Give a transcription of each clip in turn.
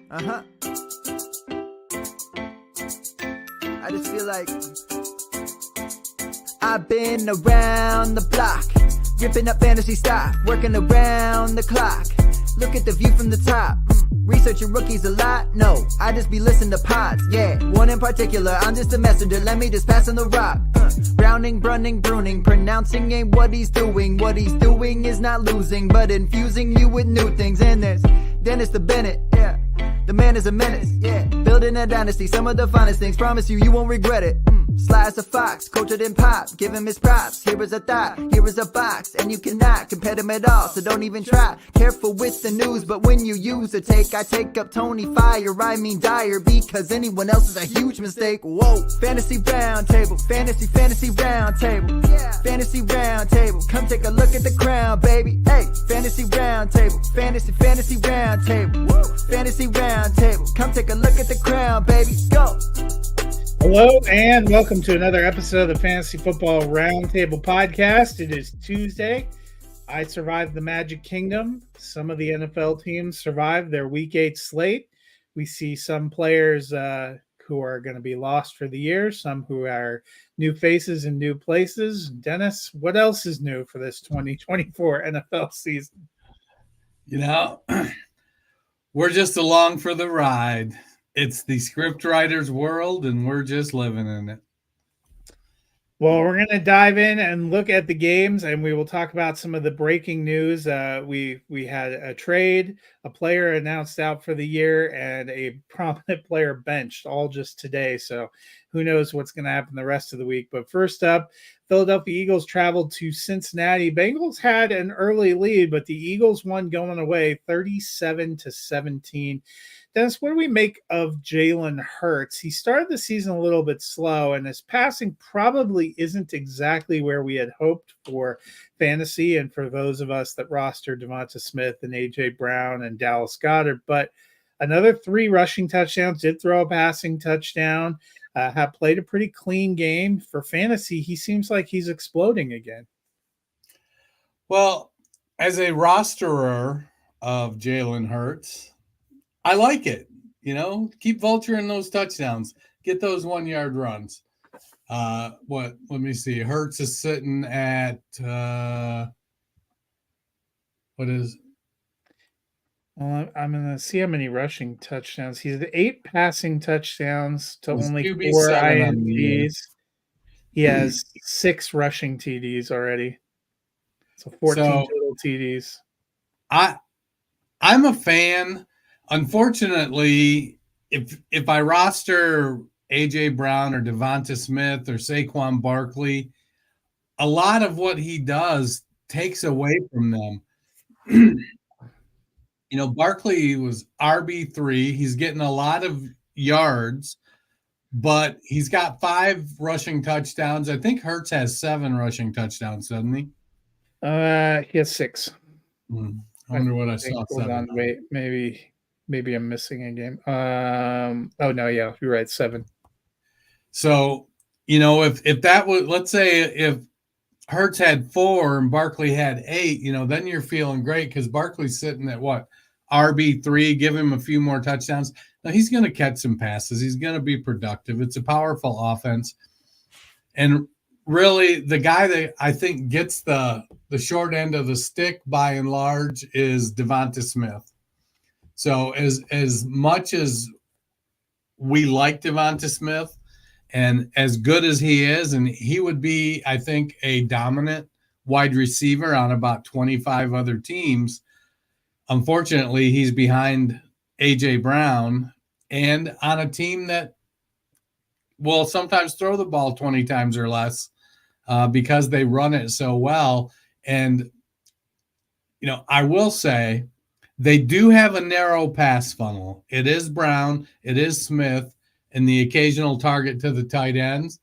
Uh-huh. I just feel like I've been around the block, ripping up fantasy stock, working around the clock. Look at the view from the top. Researching rookies a lot? No, I just be listening to pods. Yeah, one in particular, I'm just a messenger. Let me just pass on the rock. Browning, brunning, pruning, pronouncing ain't what he's doing. What he's doing is not losing, but infusing you with new things. And there's Dennis the Bennett, yeah. The man is a menace, yeah. Building a dynasty, some of the finest things. Promise you, you won't regret it. Sly as a fox, cultured in pop. Give him his props. Here is a thought, here is a box, and you cannot compare them at all. So don't even try. Careful with the news, but when you use a take, I take up Tony Fire. I mean Dyer, because anyone else is a huge mistake. Whoa, fantasy round table, fantasy round table, yeah. Fantasy round table. Come take a look at the crown, baby. Hey, fantasy round table, fantasy round table, woo. Fantasy round table. Come take a look at the crown, baby. Go. Hello and welcome to another episode of the Fantasy Football Roundtable Podcast. It is Tuesday. I survived the Magic Kingdom. Some of the NFL teams survived their Week 8 slate. We see some players who are going to be lost for the year, some who are new faces in new places. Dennis, what else is new for this 2024 NFL season? You know, we're just along for the ride. It's the script writer's world, and we're just living in it. Well, we're going to dive in and look at the games, and we will talk about some of the breaking news. We had a trade, a player announced out for the year, and a prominent player benched, all just today. So who knows what's going to happen the rest of the week. But first up, Philadelphia Eagles traveled to Cincinnati. Bengals had an early lead, but the Eagles won going away 37-17. Dennis, what do we make of Jalen Hurts? He started the season a little bit slow, and his passing probably isn't exactly where we had hoped for fantasy and for those of us that roster Devonta Smith and A.J. Brown and Dallas Goedert. But another 3 rushing touchdowns, did throw a passing touchdown, have played a pretty clean game. For fantasy, he seems like he's exploding again. Well, as a rosterer of Jalen Hurts, I like it. You know, keep vulturing those touchdowns. Get those 1-yard runs. Let me see. Hurts is sitting at what is? Well, I'm going to see how many rushing touchdowns. He's at 8 passing touchdowns to only 4 INTs. He has 6 rushing TDs already. So 14 total TDs. I'm a fan. Unfortunately, if I roster A.J. Brown or Devonta Smith or Saquon Barkley, a lot of what he does takes away from them. You know, Barkley was RB3. He's getting a lot of yards, but he's got 5 rushing touchdowns. I think Hurts has 7 rushing touchdowns, doesn't he? He has 6. I wonder what I saw. Hold on, wait, maybe I'm missing a game. Oh no, yeah, you're right, 7. So, you know, if that was, let's say if Hurts had 4 and Barkley had 8, you know, then you're feeling great because Barkley's sitting at what? RB3, give him a few more touchdowns. Now he's going to catch some passes. He's going to be productive. It's a powerful offense. And really the guy that I think gets the short end of the stick by and large is Devonta Smith. So as much as we like Devonta Smith and as good as he is, and he would be, I think, a dominant wide receiver on about 25 other teams, unfortunately, he's behind A.J. Brown and on a team that will sometimes throw the ball 20 times or less because they run it so well. And, you know, I will say they do have a narrow pass funnel. It is Brown, it is Smith, and the occasional target to the tight ends,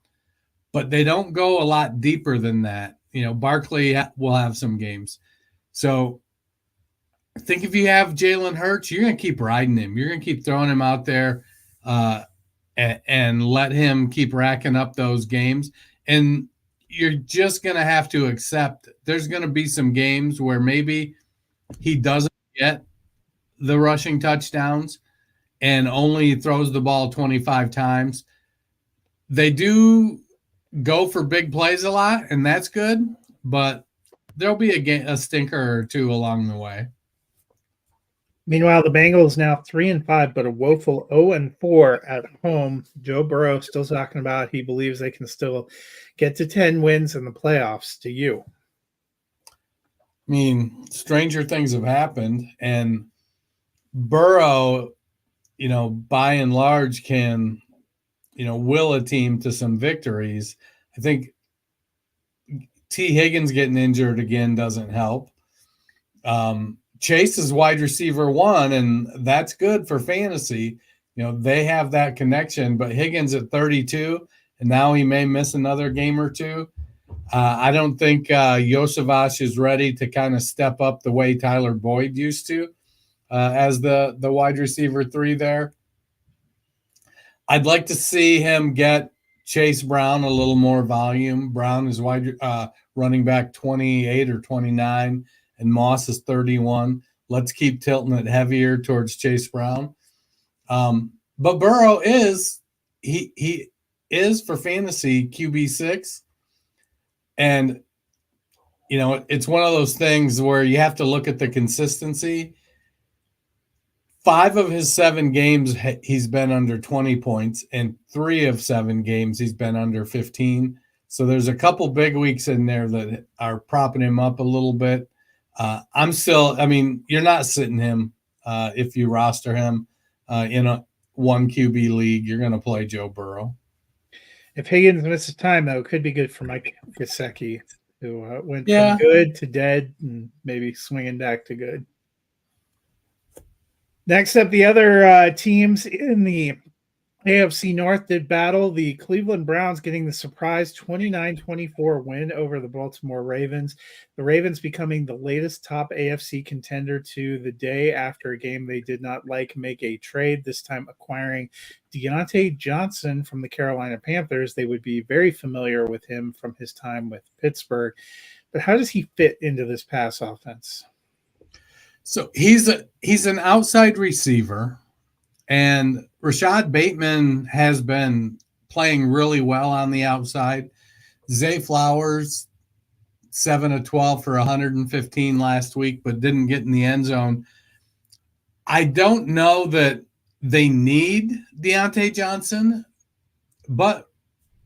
but they don't go a lot deeper than that. You know, Barkley will have some games. So I think if you have Jalen Hurts, you're going to keep riding him. You're going to keep throwing him out there and let him keep racking up those games. And you're just going to have to accept there's going to be some games where maybe he doesn't get the rushing touchdowns and only throws the ball 25 times. They do go for big plays a lot, and that's good, but there'll be a stinker or two along the way. Meanwhile, the Bengals now 3-5, but a woeful 0-4 at home. Joe Burrow still talking about he believes they can still get to 10 wins in the playoffs. To you? I mean, stranger things have happened, and Burrow, by and large, can, will a team to some victories. I think T. Higgins getting injured again doesn't help. Chase is wide receiver 1, and that's good for fantasy. They have that connection, but Higgins at 32, and now he may miss another game or two. I don't think Yosevich is ready to kind of step up the way Tyler Boyd used to as the wide receiver 3 there. I'd like to see him get Chase Brown a little more volume. Brown is running back 28 or 29, and Moss is 31. Let's keep tilting it heavier towards Chase Brown. But Burrow is he is for fantasy QB6. And, it's one of those things where you have to look at the consistency. 5 of his 7 games, he's been under 20 points, and 3 of 7 games, he's been under 15. So there's a couple big weeks in there that are propping him up a little bit. You're not sitting him if you roster him in a 1 QB league. You're going to play Joe Burrow. If Higgins misses time, though, it could be good for Mike Gesicki, who went from good to dead and maybe swinging back to good. Next up, the other teams in the AFC North did battle. The Cleveland Browns getting the surprise 29-24 win over the Baltimore Ravens. The Ravens becoming the latest top AFC contender to the day after a game they did not make a trade, this time acquiring Deontay Johnson from the Carolina Panthers. They would be very familiar with him from his time with Pittsburgh. But how does he fit into this pass offense? So he's an outside receiver, and Rashad Bateman has been playing really well on the outside. Zay Flowers, 7 of 12 for 115 last week, but didn't get in the end zone. I don't know that they need Deontay Johnson, but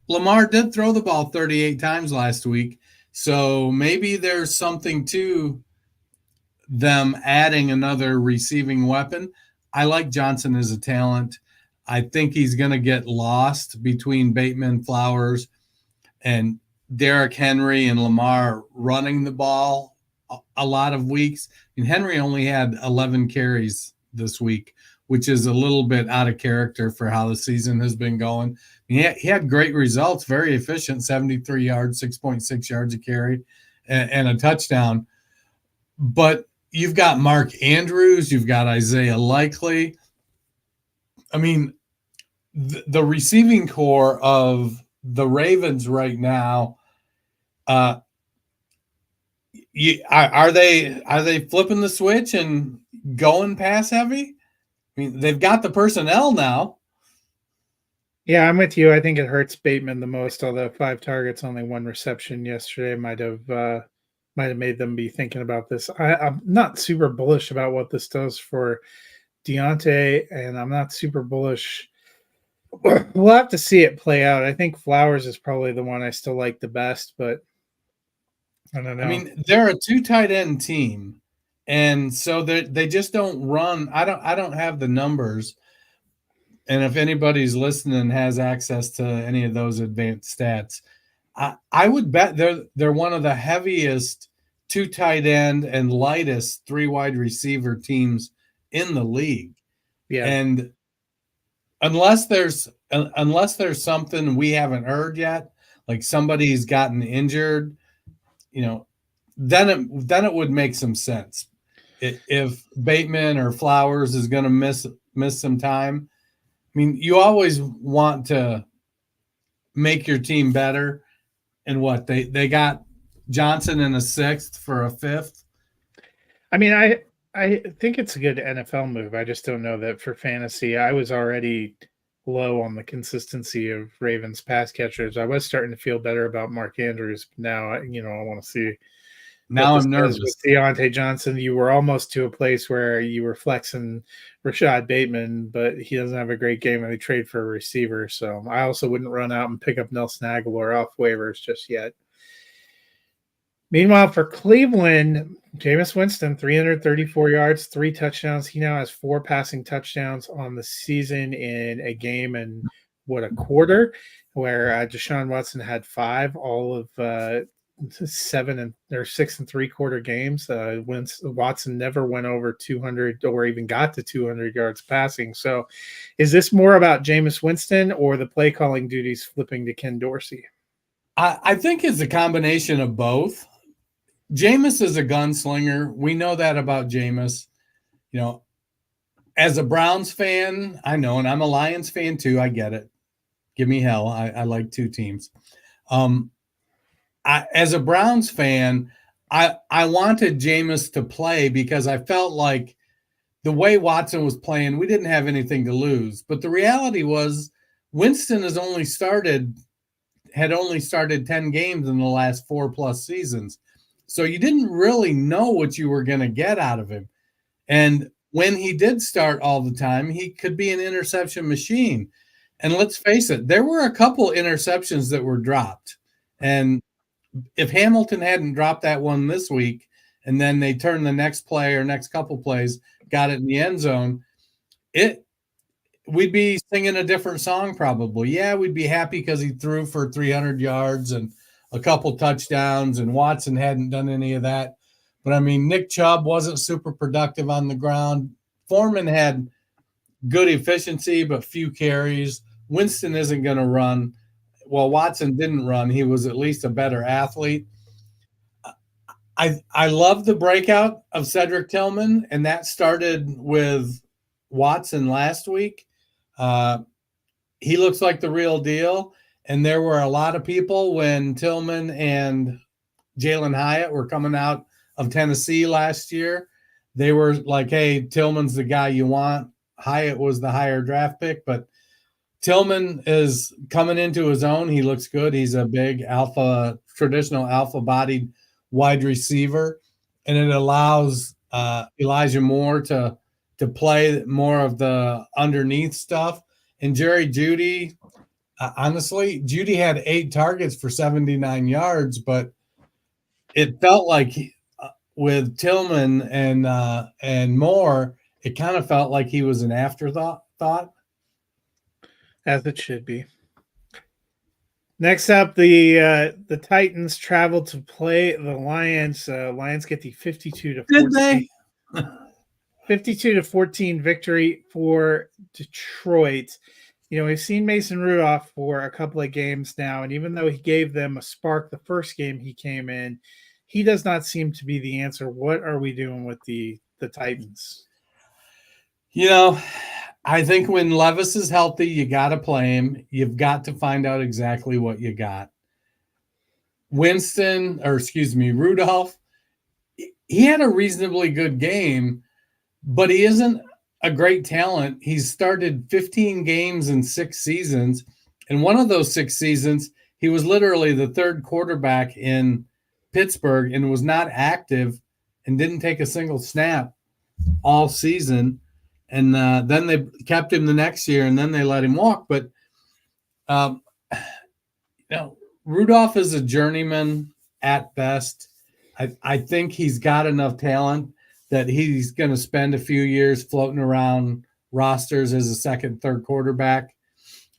Lamar did throw the ball 38 times last week, so maybe there's something to them adding another receiving weapon. I like Johnson as a talent. I think he's going to get lost between Bateman, Flowers, and Derrick Henry and Lamar running the ball a lot of weeks. And Henry only had 11 carries this week, which is a little bit out of character for how the season has been going. He had great results, very efficient, 73 yards, 6.6 yards a carry, and a touchdown. But you've got Mark Andrews, you've got Isaiah Likely. I mean, the receiving core of the Ravens right now, are they flipping the switch and going pass heavy? I mean, they've got the personnel now. Yeah, I'm with you. I think it hurts Bateman the most, although 5 targets, only 1 reception yesterday might have made them be thinking about this. I'm not super bullish about what this does for Deontay, and I'm not super bullish. We'll have to see it play out. I think Flowers is probably the one I still like the best, but I don't know. I mean, they're a 2 tight end team, and so they just don't run. I don't have the numbers, and if anybody's listening has access to any of those advanced stats, I would bet they're one of the heaviest 2 tight end and lightest 3 wide receiver teams in the league. Yeah. And unless there's something we haven't heard yet, like somebody's gotten injured, then it would make some sense. If Bateman or Flowers is going to miss some time, I mean, you always want to make your team better. And what they got Johnson in a 6th for a 5th. I mean, I I think it's a good NFL move. I just don't know that for fantasy. I was already low on the consistency of Ravens pass catchers. I was starting to feel better about Mark Andrews. But now, I want to see what Now this I'm does nervous. with Deontay Johnson. You were almost to a place where you were flexing Rashad Bateman, but he doesn't have a great game and they trade for a receiver. So I also wouldn't run out and pick up Nelson Aguilar off waivers just yet. Meanwhile, for Cleveland, Jameis Winston, 334 yards, 3 touchdowns. He now has 4 passing touchdowns on the season in a game and a quarter, where Deshaun Watson had 5, all of 6 and 3/4 games. Watson never went over 200 or even got to 200 yards passing. So is this more about Jameis Winston or the play calling duties flipping to Ken Dorsey? I think it's a combination of both. Jameis is a gunslinger. We know that about Jameis. As a Browns fan, I know, and I'm a Lions fan too. I get it. Give me hell. I like 2 teams. As a Browns fan, I wanted Jameis to play because I felt like the way Watson was playing, we didn't have anything to lose. But the reality was Winston had only started 10 games in the last 4+ seasons. So you didn't really know what you were going to get out of him. And when he did start all the time, he could be an interception machine. And let's face it, there were a couple interceptions that were dropped. And if Hamilton hadn't dropped that one this week, and then they turned the next play or next couple plays, got it in the end zone, we'd be singing a different song probably. Yeah, we'd be happy because he threw for 300 yards and a couple touchdowns, and Watson hadn't done any of that. But, I mean, Nick Chubb wasn't super productive on the ground. Foreman had good efficiency but few carries. Winston isn't going to run. Well, Watson didn't run. He was at least a better athlete. I love the breakout of Cedric Tillman, and that started with Watson last week. He looks like the real deal. And there were a lot of people when Tillman and Jalen Hyatt were coming out of Tennessee last year. They were like, hey, Tillman's the guy you want. Hyatt was the higher draft pick, but Tillman is coming into his own. He looks good. He's a big traditional alpha-bodied wide receiver, and it allows Elijah Moore to play more of the underneath stuff. And Jerry Jeudy, honestly, Jeudy had 8 targets for 79 yards, but it felt like with Tillman and Moore, it kind of felt like he was an afterthought. As it should be. Next up, the Titans travel to play the Lions. Lions get the 52-14. Did they? 52-14 victory for Detroit. We've seen Mason Rudolph for a couple of games now, and even though he gave them a spark the first game he came in, he does not seem to be the answer. What are we doing with the Titans? I think when Levis is healthy, you got to play him. You've got to find out exactly what you got. Rudolph, he had a reasonably good game, but he isn't a great talent. He's started 15 games in 6 seasons. And one of those 6 seasons, he was literally the 3rd quarterback in Pittsburgh and was not active and didn't take a single snap all season. And then they kept him the next year, and then they let him walk. But, Rudolph is a journeyman at best. I think he's got enough talent that he's going to spend a few years floating around rosters as a 2nd, 3rd quarterback.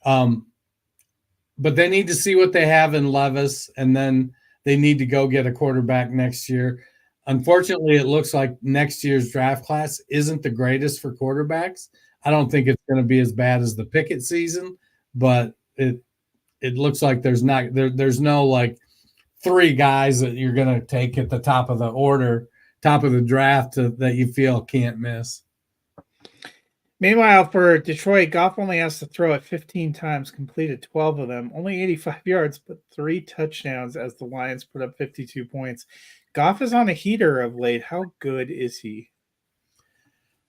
But they need to see what they have in Levis, and then they need to go get a quarterback next year. Unfortunately, it looks like next year's draft class isn't the greatest for quarterbacks. I don't think it's going to be as bad as the Pickett season, but it looks like there's no like 3 guys that you're going to take at the top of the order, top of the draft that you feel can't miss. Meanwhile, for Detroit, Goff only has to throw it 15 times, completed 12 of them, only 85 yards, but 3 touchdowns as the Lions put up 52 points. Goff is on a heater of late. How good is he?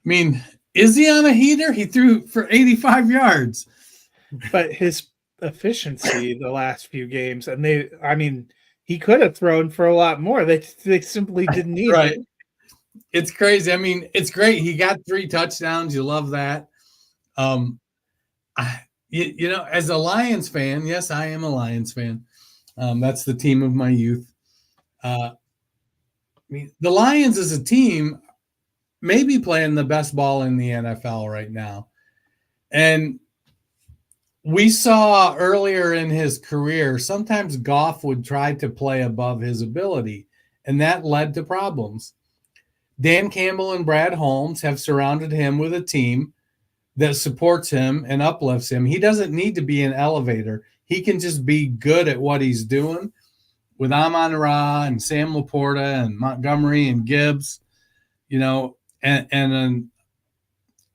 mean, is he on a heater? He threw for 85 yards. But his efficiency the last few games, and he could have thrown for a lot more. They simply didn't need Right. it. It's crazy. I mean, it's great. He got 3 touchdowns. You love that. As a Lions fan, yes, I am a Lions fan. That's the team of my youth. The Lions as a team may be playing the best ball in the NFL right now. And we saw earlier in his career, sometimes Goff would try to play above his ability, and that led to problems. Dan Campbell and Brad Holmes have surrounded him with a team that supports him and uplifts him. He doesn't need to be an elevator. He can just be good at what he's doing with Amon-Ra and Sam Laporta and Montgomery and Gibbs, and a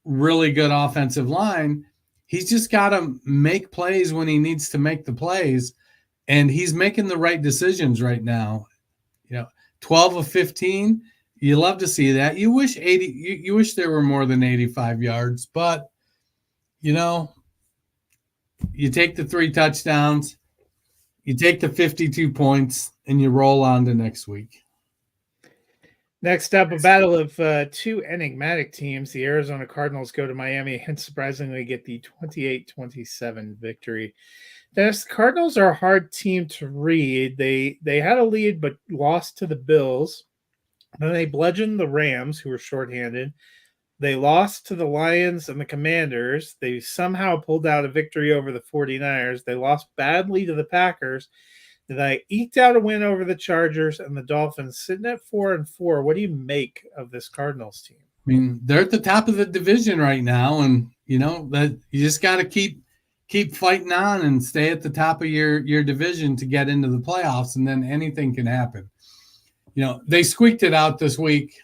really good offensive line. He's just got to make plays when he needs to make the plays, and he's making the right decisions right now. 12 of 15. You love to see that. You wish you wish there were more than 85 yards, but you take the 3 touchdowns, you take the 52 points, and you roll on to next week. Next up, a battle of 2 enigmatic teams. The Arizona Cardinals go to Miami and surprisingly get the 28-27 victory. The Cardinals are a hard team to read. They had a lead but lost to the Bills. Then they bludgeoned the Rams, who were shorthanded. They lost to the Lions and the Commanders. They somehow pulled out a victory over the 49ers. They lost badly to the Packers. They eked out a win over the Chargers and the Dolphins, sitting at 4-4. What do you make of this Cardinals team? I mean, they're at the top of the division right now, and that you just got to keep fighting on and stay at the top of your division to get into the playoffs, and then anything can happen. They squeaked it out this week.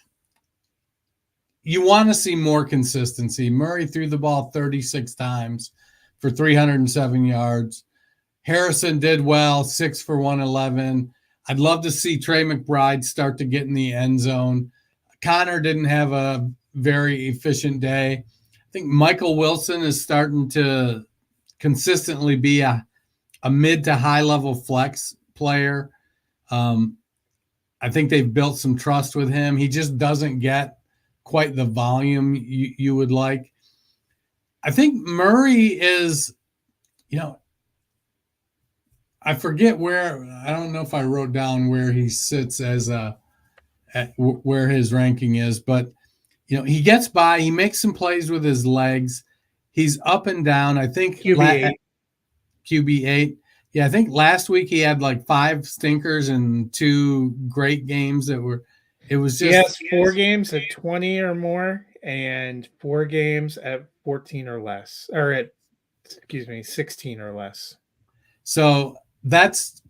You want to see more consistency. Murray threw the ball 36 times for 307 yards. Harrison did well, 6 for 111. I'd love to see Trey McBride start to get in the end zone. Connor didn't have a very efficient day. I think Michael Wilson is starting to consistently be a mid to high level flex player. I think they've built some trust with him. He just doesn't get quite the volume you would like. I think Murray is, I forget where, I don't know if I wrote down where he sits where his ranking is, but, he gets by, he makes some plays with his legs. He's up and down. I think QB8. Yeah, I think last week he had like 5 stinkers and 2 great games it was just. He has 4 games at 20 or more and 4 games at 14 or less, or at 16 or less. So that's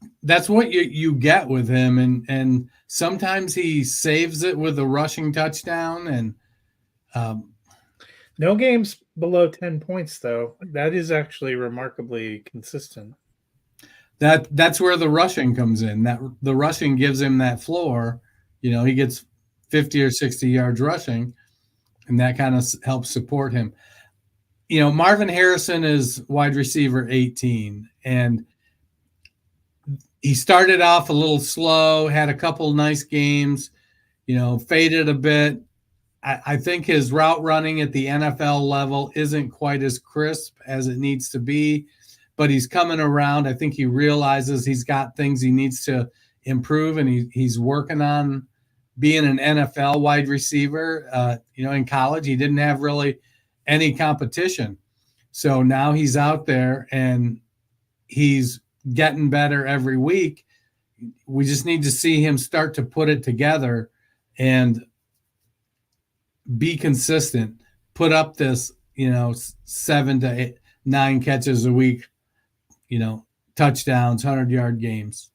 what you get with him, and sometimes he saves it with a rushing touchdown, and no games below 10 points though. That is actually remarkably consistent. That's where the rushing comes in. That the rushing gives him that floor. He gets 50 or 60 yards rushing, and that kind of helps support him. Marvin Harrison is wide receiver 18, and he started off a little slow, had a couple nice games, faded a bit. I think his route running at the NFL level isn't quite as crisp as it needs to be, but he's coming around. I think he realizes he's got things he needs to improve, and he's working on being an NFL wide receiver. In college, he didn't have really any competition. So now he's out there and he's getting better every week. We just need to see him start to put it together and be consistent, put up this, 7 to 9 catches a week, touchdowns, 100-yard games.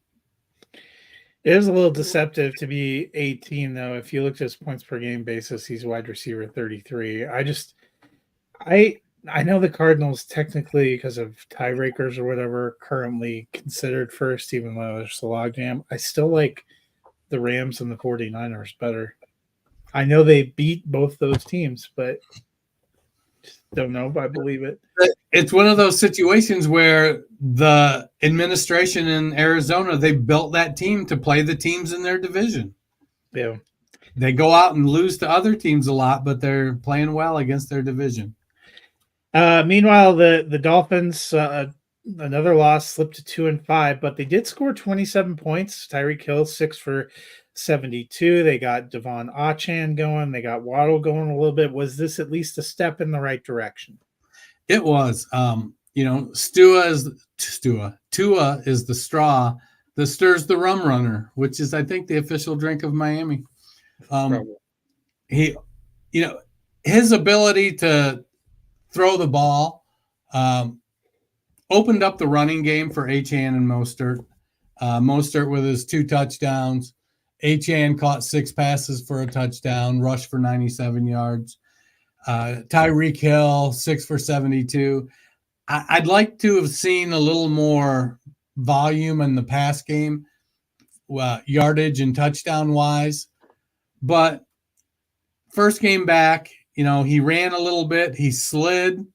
It is a little deceptive to be 18, though. If you look at his points per game basis, he's wide receiver 33. I know the Cardinals technically, because of tiebreakers or whatever, currently considered first, even though there's a logjam. I still like the Rams and the 49ers better. I know they beat both those teams, but just don't know if I believe it. It's one of those situations where the administration in Arizona, they built that team to play the teams in their division. Yeah. They go out and lose to other teams a lot, but they're playing well against their division. Meanwhile, the Dolphins, another loss, slipped to 2-5, but they did score 27 points. Tyreek Hill 6 for 72. They got Devon Achane going. They got Waddle going a little bit. Was this at least a step in the right direction? It was. Tua is the straw that stirs the rum runner, which is, I think, the official drink of Miami. His ability to throw the ball opened up the running game for Achane and Mostert. Mostert with his 2 touchdowns. Achane caught 6 passes for a touchdown, rushed for 97 yards. Tyreek Hill, 6 for 72. I'd like to have seen a little more volume in the pass game, yardage and touchdown wise. But first game back, he ran a little bit. He slid,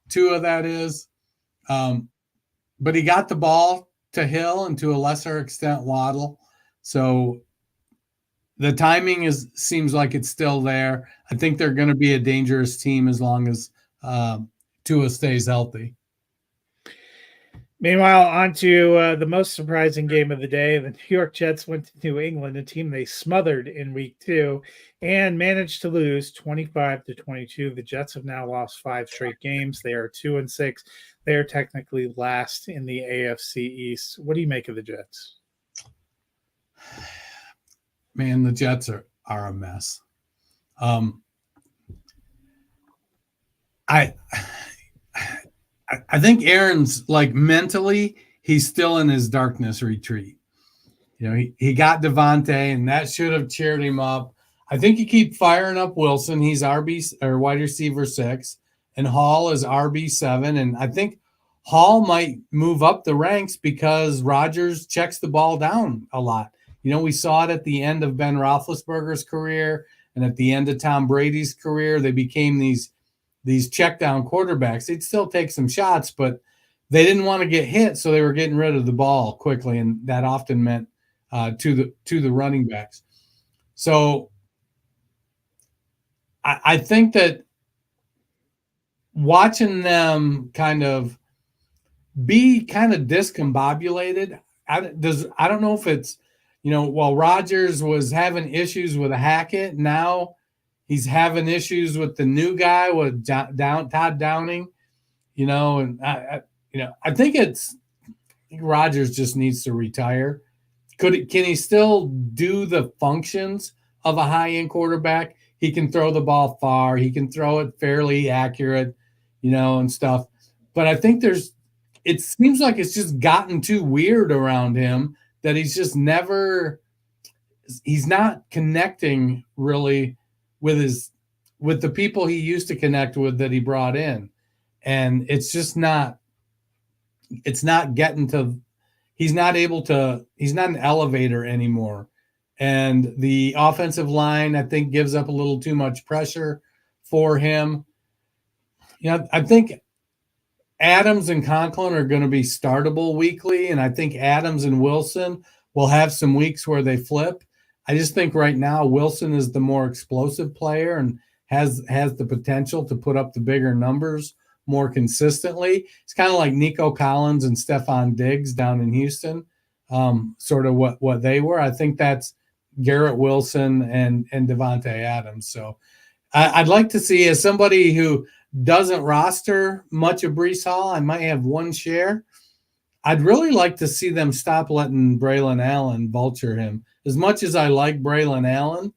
Tua, that is. But he got the ball to Hill and to a lesser extent Waddle. So the timing seems like it's still there. I think they're going to be a dangerous team as long as Tua stays healthy. Meanwhile, on to the most surprising game of the day. The New York Jets went to New England, a team they smothered in week 2, and managed to lose 25-22. The Jets have now lost 5 straight games. They are 2-6. They are technically last in the AFC East. What do you make of the Jets? Man, the Jets are a mess. I think Aaron's, like, mentally, he's still in his darkness retreat. He got Devontae, and that should have cheered him up. I think you keep firing up Wilson. He's RB or wide receiver 6, and Hall is RB7. And I think Hall might move up the ranks because Rodgers checks the ball down a lot. We saw it at the end of Ben Roethlisberger's career and at the end of Tom Brady's career. They became these check down quarterbacks. They'd still take some shots, but they didn't want to get hit, so they were getting rid of the ball quickly, and that often meant to the running backs. So I think that watching them kind of be kind of discombobulated, I don't know if it's, while Rodgers was having issues with Hackett, now he's having issues with the new guy, with Todd Downing, and I think Rodgers just needs to retire. Can he still do the functions of a high-end quarterback? He can throw the ball far. He can throw it fairly accurate, and stuff. But I think it seems like it's just gotten too weird around him that he's not connecting really with the people he used to connect with that he brought in. And it's just not getting to, he's not an elevator anymore. And the offensive line, I think, gives up a little too much pressure for him. I think Adams and Conklin are going to be startable weekly, and I think Adams and Wilson will have some weeks where they flip. I just think right now Wilson is the more explosive player and has the potential to put up the bigger numbers more consistently. It's kind of like Nico Collins and Stephon Diggs down in Houston, sort of what they were. I think that's Garrett Wilson and Devontae Adams. So I'd like to see, as somebody who doesn't roster much of Breece Hall, I might have one share. I'd really like to see them stop letting Braylon Allen vulture him. As much as I like Braylon Allen,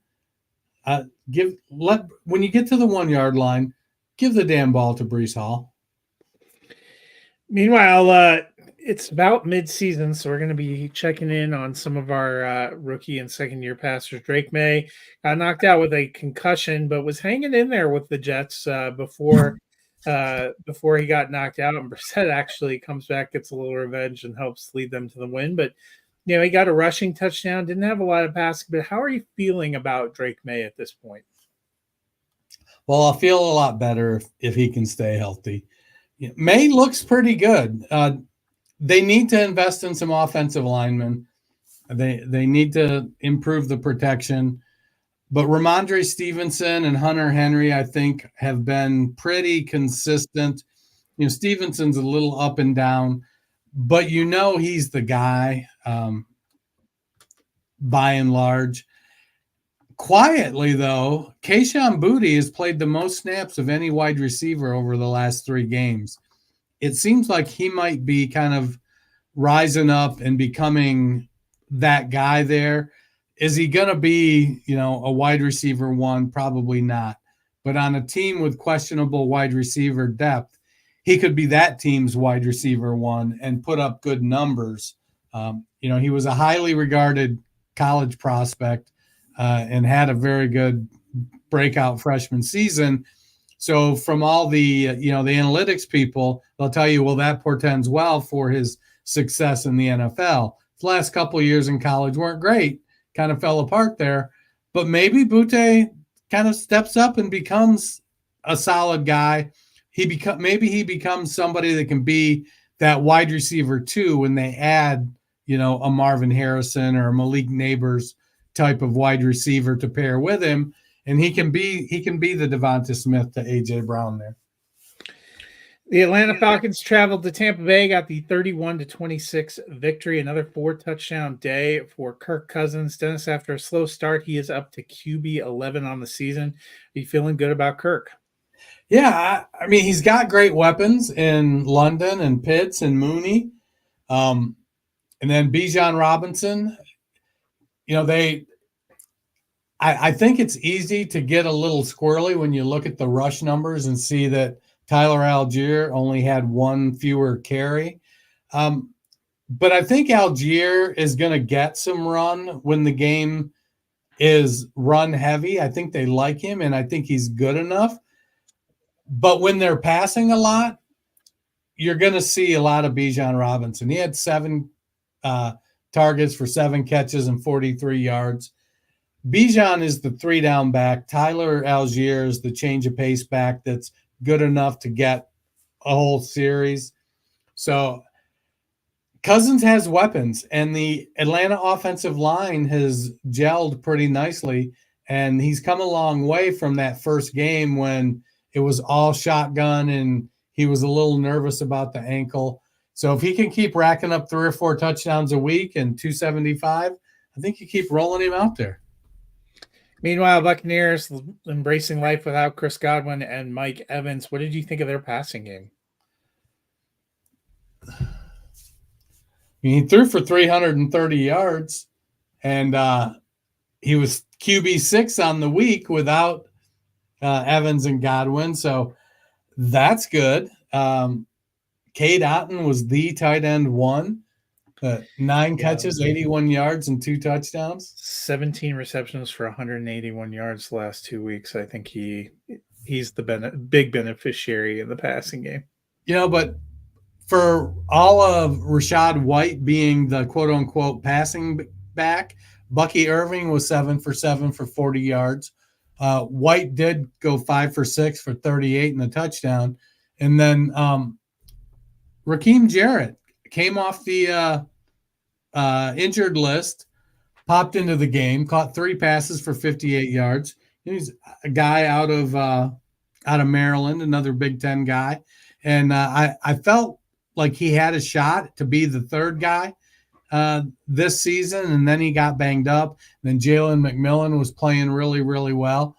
when you get to the 1 yard line, give the damn ball to Breece Hall. Meanwhile, it's about mid-season, so we're going to be checking in on some of our rookie and second-year passers. Drake May got knocked out with a concussion, but was hanging in there with the Jets before he got knocked out. And Brissett actually comes back, gets a little revenge, and helps lead them to the win. But he got a rushing touchdown, didn't have a lot of passing. But how are you feeling about Drake May at this point? Well, I'll feel a lot better if he can stay healthy. May looks pretty good. They need to invest in some offensive linemen. They need to improve the protection. But Ramondre Stevenson and Hunter Henry, I think, have been pretty consistent. Stevenson's a little up and down, but he's the guy by and large. Quietly, though, Kayshon Boutte has played the most snaps of any wide receiver over the last 3 games. It seems like he might be kind of rising up and becoming that guy there. Is he going to be, a wide receiver 1? Probably not. But on a team with questionable wide receiver depth, he could be that team's wide receiver 1 and put up good numbers. He was a highly regarded college prospect and had a very good breakout freshman season. So from all the, the analytics people, they'll tell you, well, that portends well for his success in the NFL. His last couple of years in college weren't great, kind of fell apart there. But maybe Boutte kind of steps up and becomes a solid guy. Maybe he becomes somebody that can be that wide receiver 2 when they add, a Marvin Harrison or a Malik Neighbors type of wide receiver to pair with him, and he can be the Devonta Smith to AJ Brown there. The Atlanta Falcons traveled to Tampa Bay, got the 31-26 victory. Another 4-touchdown day for Kirk Cousins. Dennis, after a slow start, he is up to QB 11 on the season. Are you feeling good about Kirk? Yeah, I mean, he's got great weapons in London and Pitts and Mooney, and then Bijan Robinson. I think it's easy to get a little squirrely when you look at the rush numbers and see that Tyler Algier only had 1 fewer carry. But I think Algier is going to get some run when the game is run heavy. I think they like him, and I think he's good enough. But when they're passing a lot, you're going to see a lot of Bijan Robinson. He had 7 targets for 7 catches and 43 yards. Bijan is the 3-down back. Tyler Algier is the change of pace back that's good enough to get a whole series. So Cousins has weapons, and the Atlanta offensive line has gelled pretty nicely, and he's come a long way from that first game when it was all shotgun and he was a little nervous about the ankle. So if he can keep racking up 3 or 4 touchdowns a week and 275, I think you keep rolling him out there. Meanwhile, Buccaneers embracing life without Chris Godwin and Mike Evans. What did you think of their passing game? He threw for 330 yards, and he was QB6 on the week without Evans and Godwin, so that's good. Cade Otton was the tight end 1. 9 catches, 81 yards, and 2 touchdowns. 17 receptions for 181 yards the last 2 weeks. I think he's the big beneficiary in the passing game. But for all of Rachaad White being the quote-unquote passing back, Bucky Irving was 7 for 7 for 40 yards. White did go 5 for 6 for 38 and a touchdown. And then Raheem Jarrett came off the injured list, popped into the game, caught 3 passes for 58 yards. He's a guy out of Maryland, another Big Ten guy. And I felt like he had a shot to be the 3rd guy this season, and then he got banged up. And then Jalen McMillan was playing really, really well.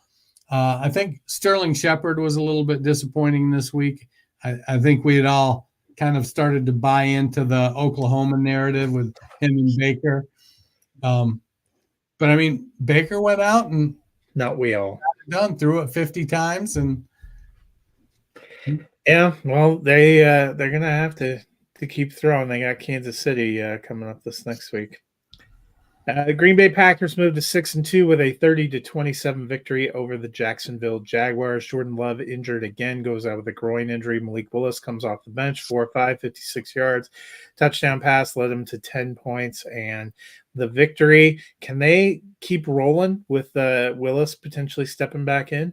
I think Sterling Shepard was a little bit disappointing this week. I think we had all kind of started to buy into the Oklahoma narrative with him and Baker. But I mean, Baker went out and not we all threw it 50 times. And yeah, well, they're going to have to keep throwing. They got Kansas City coming up this next week. The Green Bay Packers moved to 6-2 with a 30-27 victory over the Jacksonville Jaguars. Jordan Love injured again, goes out with a groin injury. Malik Willis comes off the bench, 4-5, 56 yards. Touchdown pass led him to 10 points and the victory. Can they keep rolling with Willis potentially stepping back in?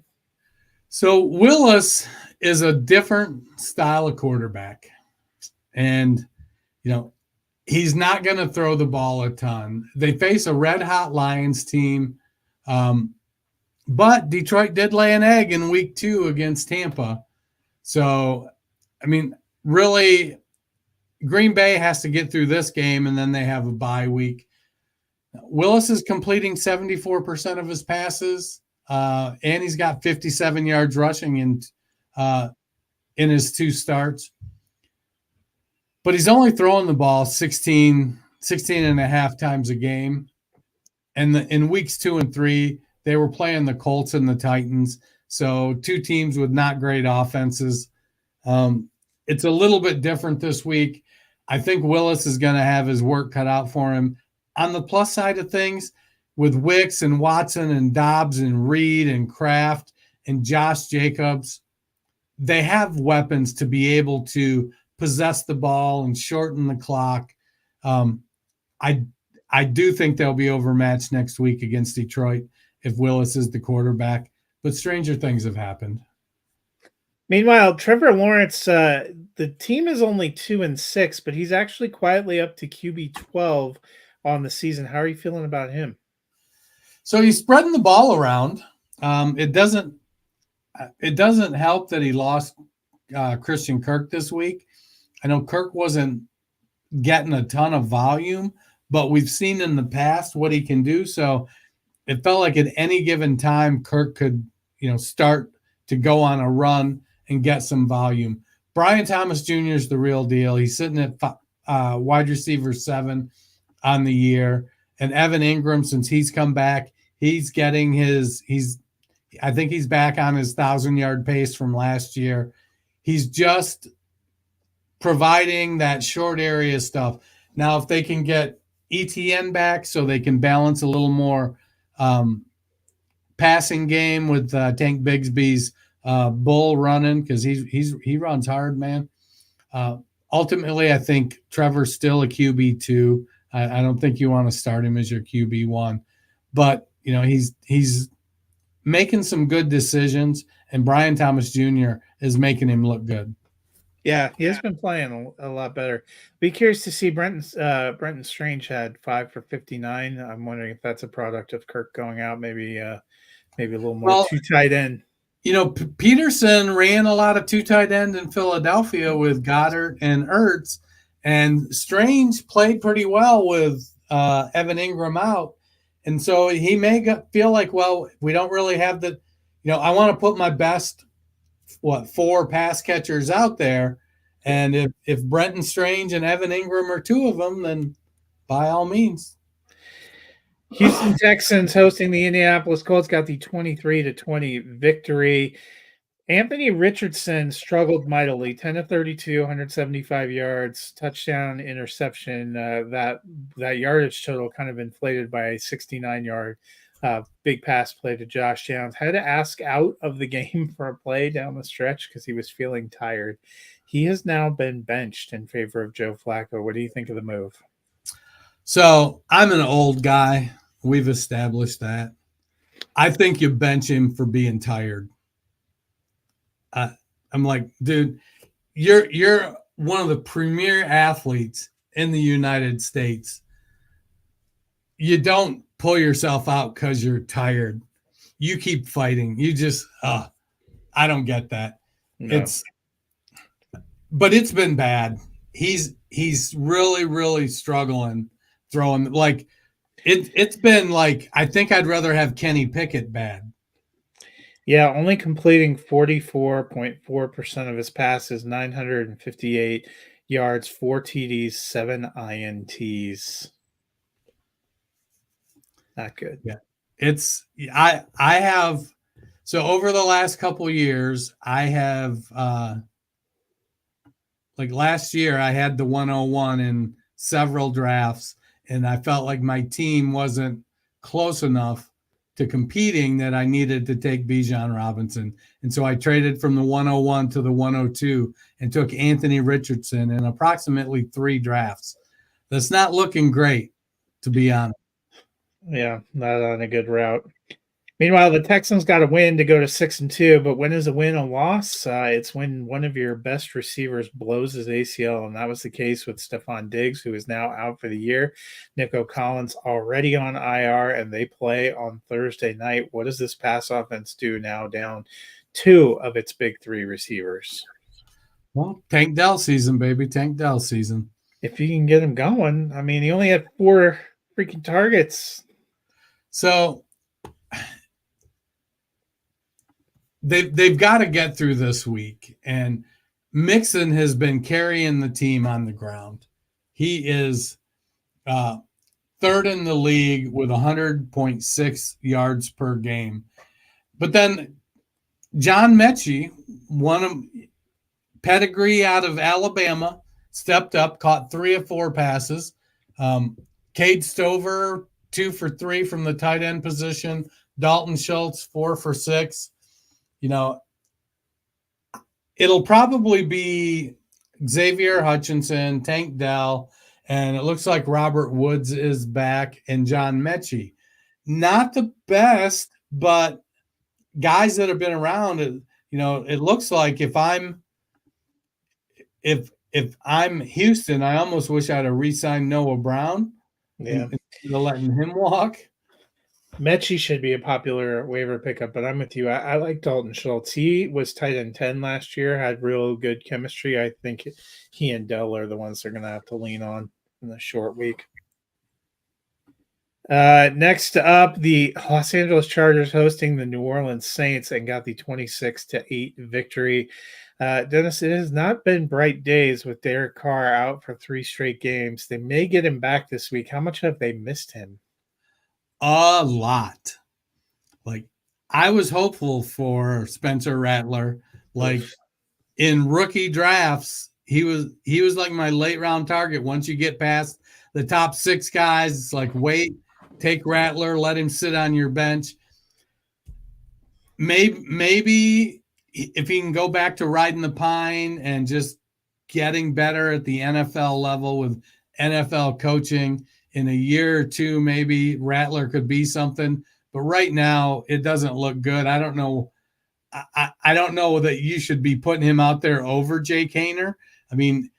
So Willis is a different style of quarterback. And, he's not going to throw the ball a ton. They face a red-hot Lions team. But Detroit did lay an egg in week 2 against Tampa. So, really, Green Bay has to get through this game, and then they have a bye week. Willis is completing 74% of his passes, and he's got 57 yards rushing in his 2 starts. But he's only throwing the ball 16 and a half times a game. And in weeks 2 and 3, they were playing the Colts and the Titans. So 2 teams with not great offenses. It's a little bit different this week. I think Willis is going to have his work cut out for him. On the plus side of things, with Wicks and Watson and Dobbs and Reed and Kraft and Josh Jacobs, they have weapons to be able to possess the ball and shorten the clock. I do think they'll be overmatched next week against Detroit if Willis is the quarterback, but stranger things have happened. Meanwhile, Trevor Lawrence, the team is only 2-6, but he's actually quietly up to QB 12 on the season. How are you feeling about him? So he's spreading the ball around. It doesn't help that he lost Christian Kirk this week. I know Kirk wasn't getting a ton of volume, but we've seen in the past what he can do. So it felt like at any given time, Kirk could, start to go on a run and get some volume. Brian Thomas Jr. is the real deal. He's sitting at wide receiver 7 on the year. And Evan Ingram, since he's come back, he's getting I think he's back on his 1,000-yard pace from last year. He's just providing that short area stuff. Now, if they can get ETN back so they can balance a little more passing game with Tank Bigsby's bull running, because he runs hard, man. Ultimately, I think Trevor's still a QB2. I don't think you want to start him as your QB1, but he's making some good decisions, and Brian Thomas Jr. is making him look good. Yeah, he has been playing a lot better. Be curious to see Brenton Strange had 5 for 59. I'm wondering if that's a product of Kirk going out, maybe a little more 2 tight end. Peterson ran a lot of 2 tight end in Philadelphia with Goddard and Ertz, and Strange played pretty well with Evan Ingram out. And so he may feel like, well, we don't really have I want to put my best 4 pass catchers out there. And if Brenton Strange and Evan Ingram are 2 of them, then by all means. Houston Texans hosting the Indianapolis Colts got the 23-20 victory. Anthony Richardson struggled mightily, 10 of 32, 175 yards, touchdown, interception. That yardage total kind of inflated by a 69-yard big pass play to Josh Downs. Had to ask out of the game for a play down the stretch because he was feeling tired. He has now been benched in favor of Joe Flacco. What do you think of the move? So I'm an old guy. We've established that. I think you bench him for being tired. I'm like, dude, you're one of the premier athletes in the United States. You don't pull yourself out because you're tired. You keep fighting. You just, I don't get that. No. But it's been bad. He's really, really struggling throwing. Like it's been like, I think I'd rather have Kenny Pickett bad. Yeah, only completing 44.4% of his passes, 958 yards, 4 TDs, 7 INTs. Not good. Yeah. I have, so over the last couple of years, I have, like last year, I had the 101 in several drafts, and I felt like my team wasn't close enough to competing that I needed to take Bijan Robinson. And so I traded from the 101 to the 102 and took Anthony Richardson in approximately 3 drafts. That's not looking great, to be honest. Yeah, not on a good route. Meanwhile, the Texans got a win to go to 6-2, but when is a win a loss? It's when one of your best receivers blows his ACL, and that was the case with Stephon Diggs, who is now out for the year. Nico Collins already on IR, and they play on Thursday night. What does this pass offense do now down two of its big three receivers? Well, Tank Dell season, baby. Tank Dell season. If you can get him going. I mean, he only had 4 freaking targets. So they've got to get through this week. And Mixon has been carrying the team on the ground. He is third in the league with 100.6 yards per game. But then John Mechie, one of pedigree out of Alabama, stepped up, caught 3 of 4 passes. Cade Stover, 2 for 3 from the tight end position. Dalton Schultz, 4 for 6. You know, it'll probably be Xavier Hutchinson, Tank Dell, and it looks like Robert Woods is back, and John Mechie. Not the best, but guys that have been around. You know, it looks like if I'm Houston, I almost wish I'd have re-signed Noah Brown. Yeah, instead of letting him walk. Mechie should be a popular waiver pickup, but I'm with you. I like Dalton Schultz. He was tight end 10 last year, had real good chemistry. I think he and Dell are the ones they're going to have to lean on in the short week. Next up, the Los Angeles Chargers hosting the New Orleans Saints and got the 26-8 victory. Dennis, it has not been bright days with Derek Carr out for 3 straight games. They may get him back this week. How much have they missed him? A lot. Like, I was hopeful for Spencer Rattler. Like, in rookie drafts, he was like my late round target. Once you get past the top 6 guys, it's like, wait, take Rattler, let him sit on your bench. Maybe if he can go back to riding the pine and just getting better at the NFL level with NFL coaching, in a year or 2, maybe Rattler could be something. But right now, it doesn't look good. I don't know. I don't know that you should be putting him out there over Jake Haener. I mean,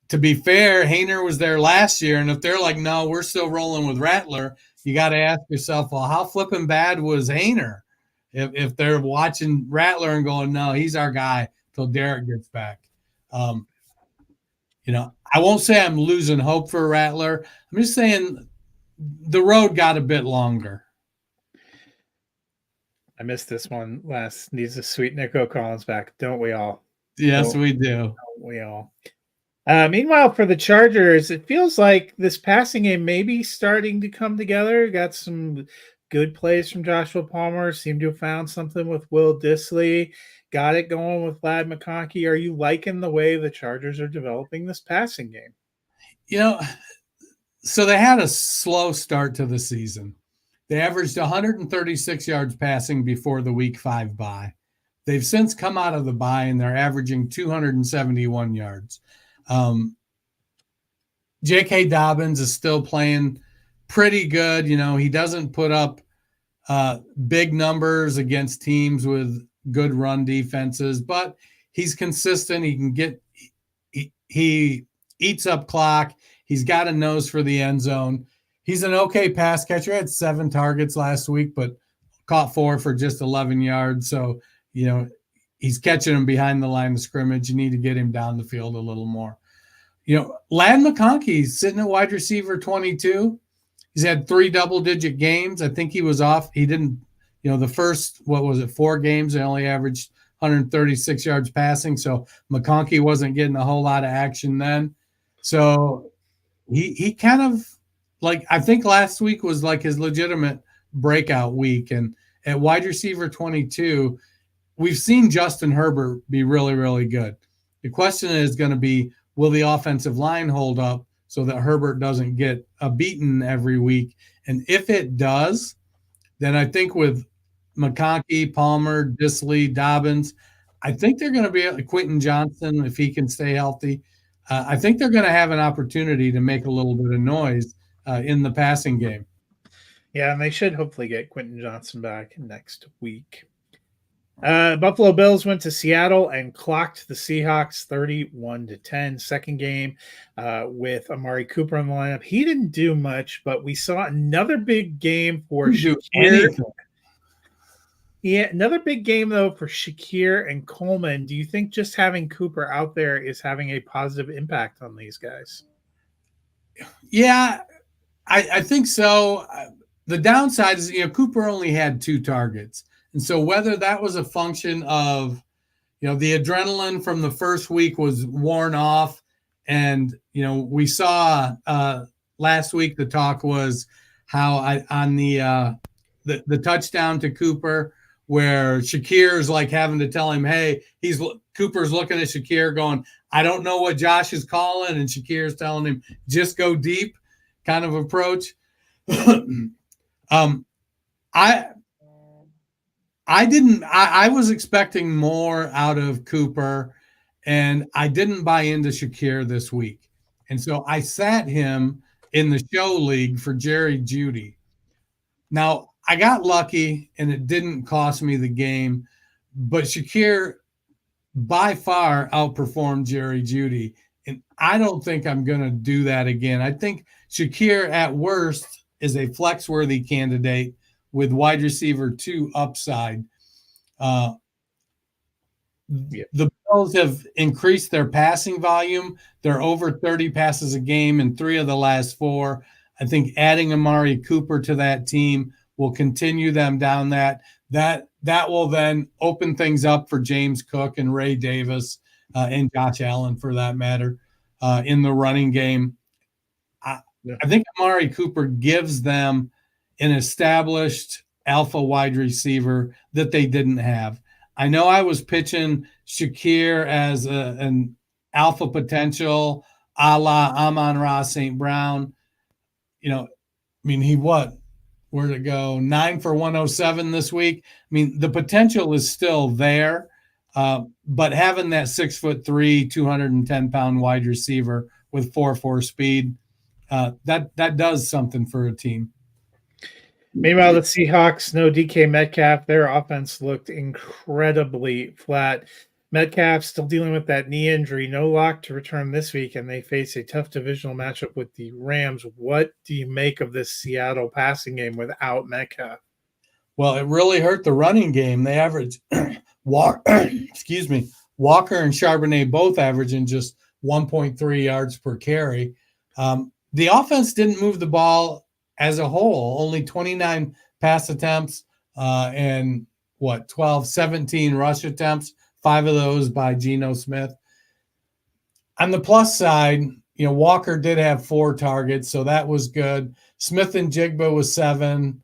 to be fair, Haener was there last year, and if they're like, no, we're still rolling with Rattler, you got to ask yourself, well, how flipping bad was Haener? If they're watching Rattler and going, no, he's our guy till Derek gets back. You know, I won't say I'm losing hope for Rattler. I'm just saying the road got a bit longer. I missed this one last. Needs a sweet Nico Collins back, don't we all? Yes, we do. Don't we all? Meanwhile, for the Chargers, it feels like this passing game may be starting to come together. Got some good plays from Joshua Palmer. Seemed to have found something with Will Dissly. Got it going with Ladd McConkey. Are you liking the way the Chargers are developing this passing game? You know, so they had a slow start to the season. They averaged 136 yards passing before the week 5 bye. They've since come out of the bye and they're averaging 271 yards. J.K. Dobbins is still playing pretty good. You know, he doesn't put up big numbers against teams with good run defenses, but he's consistent. He can get, he eats up clock. He's got a nose for the end zone. He's an okay pass catcher. He had 7 targets last week, but caught 4 for just 11 yards. So, you know, he's catching them behind the line of scrimmage. You need to get him down the field a little more. You know, Ladd McConkey's sitting at wide receiver 22. He's had 3 double-digit games. I think he was off. He didn't, you know, the first, 4 games, they only averaged 136 yards passing. So McConkey wasn't getting a whole lot of action then. So he kind of, like, I think last week was like his legitimate breakout week. And at wide receiver 22, we've seen Justin Herbert be really, really good. The question is going to be, will the offensive line hold up so that Herbert doesn't get a beaten every week? And if it does, then I think with McConkey, Palmer, Dissly, Dobbins, I think they're going to be Quentin Johnson, if he can stay healthy. I think they're going to have an opportunity to make a little bit of noise in the passing game. Yeah, and they should hopefully get Quentin Johnson back next week. Buffalo Bills went to Seattle and clocked the Seahawks 31-10. Second game with Amari Cooper on the lineup. He didn't do much, but we saw another big game for Didn't do Shakir. anything. Yeah, another big game though for Shakir and Coleman. Do you think just having Cooper out there is having a positive impact on these guys? Yeah, I think so. The downside is, Cooper only had 2 targets. And so whether that was a function of, the adrenaline from the first week was worn off. And, we saw last week, the talk was how on the touchdown to Cooper, where Shakir is like having to tell him, hey, Cooper's looking at Shakir going, I don't know what Josh is calling. And Shakir's telling him, just go deep kind of approach. I was expecting more out of Cooper, and I didn't buy into Shakir this week. And so I sat him in the show league for Jerry Jeudy. Now, I got lucky, and it didn't cost me the game, but Shakir by far outperformed Jerry Jeudy, and I don't think I'm going to do that again. I think Shakir, at worst, is a flex-worthy candidate with wide receiver 2 upside. The Bills have increased their passing volume. They're over 30 passes a game in 3 of the last 4. I think adding Amari Cooper to that team will continue them down that will then open things up for James Cook and Ray Davis and Josh Allen, for that matter, in the running game. I think Amari Cooper gives them an established alpha wide receiver that they didn't have. I know I was pitching Shakir as an alpha potential a la Amon-Ra St. Brown. Where'd it go? 9 for 107 this week. The potential is still there, but having that 6'3", 210-pound wide receiver with 4.4 speed, that does something for a team. Meanwhile, the Seahawks, no DK Metcalf. Their offense looked incredibly flat. Metcalf still dealing with that knee injury. No lock to return this week, and they face a tough divisional matchup with the Rams. What do you make of this Seattle passing game without Metcalf? Well, it really hurt the running game. They averaged Walker and Charbonnet both averaging just 1.3 yards per carry. The offense didn't move the ball as a whole, only 29 pass attempts and 17 rush attempts, 5 of those by Geno Smith. On the plus side, Walker did have 4 targets, so that was good. Smith and Jigba was 7.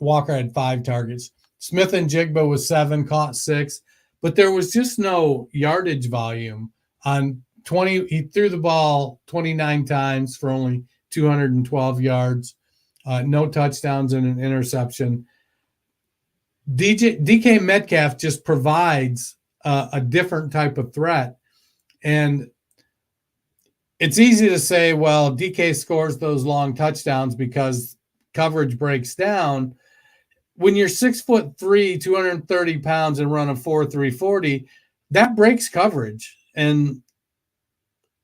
Walker had 5 targets. Smith and Jigba was 7, caught 6, but there was just no yardage volume on 20. He threw the ball 29 times for only 212 yards. No touchdowns and an interception. DK Metcalf just provides a different type of threat. And it's easy to say, well, DK scores those long touchdowns because coverage breaks down. When you're 6'3", 230 pounds and run a 4.3 40, that breaks coverage. And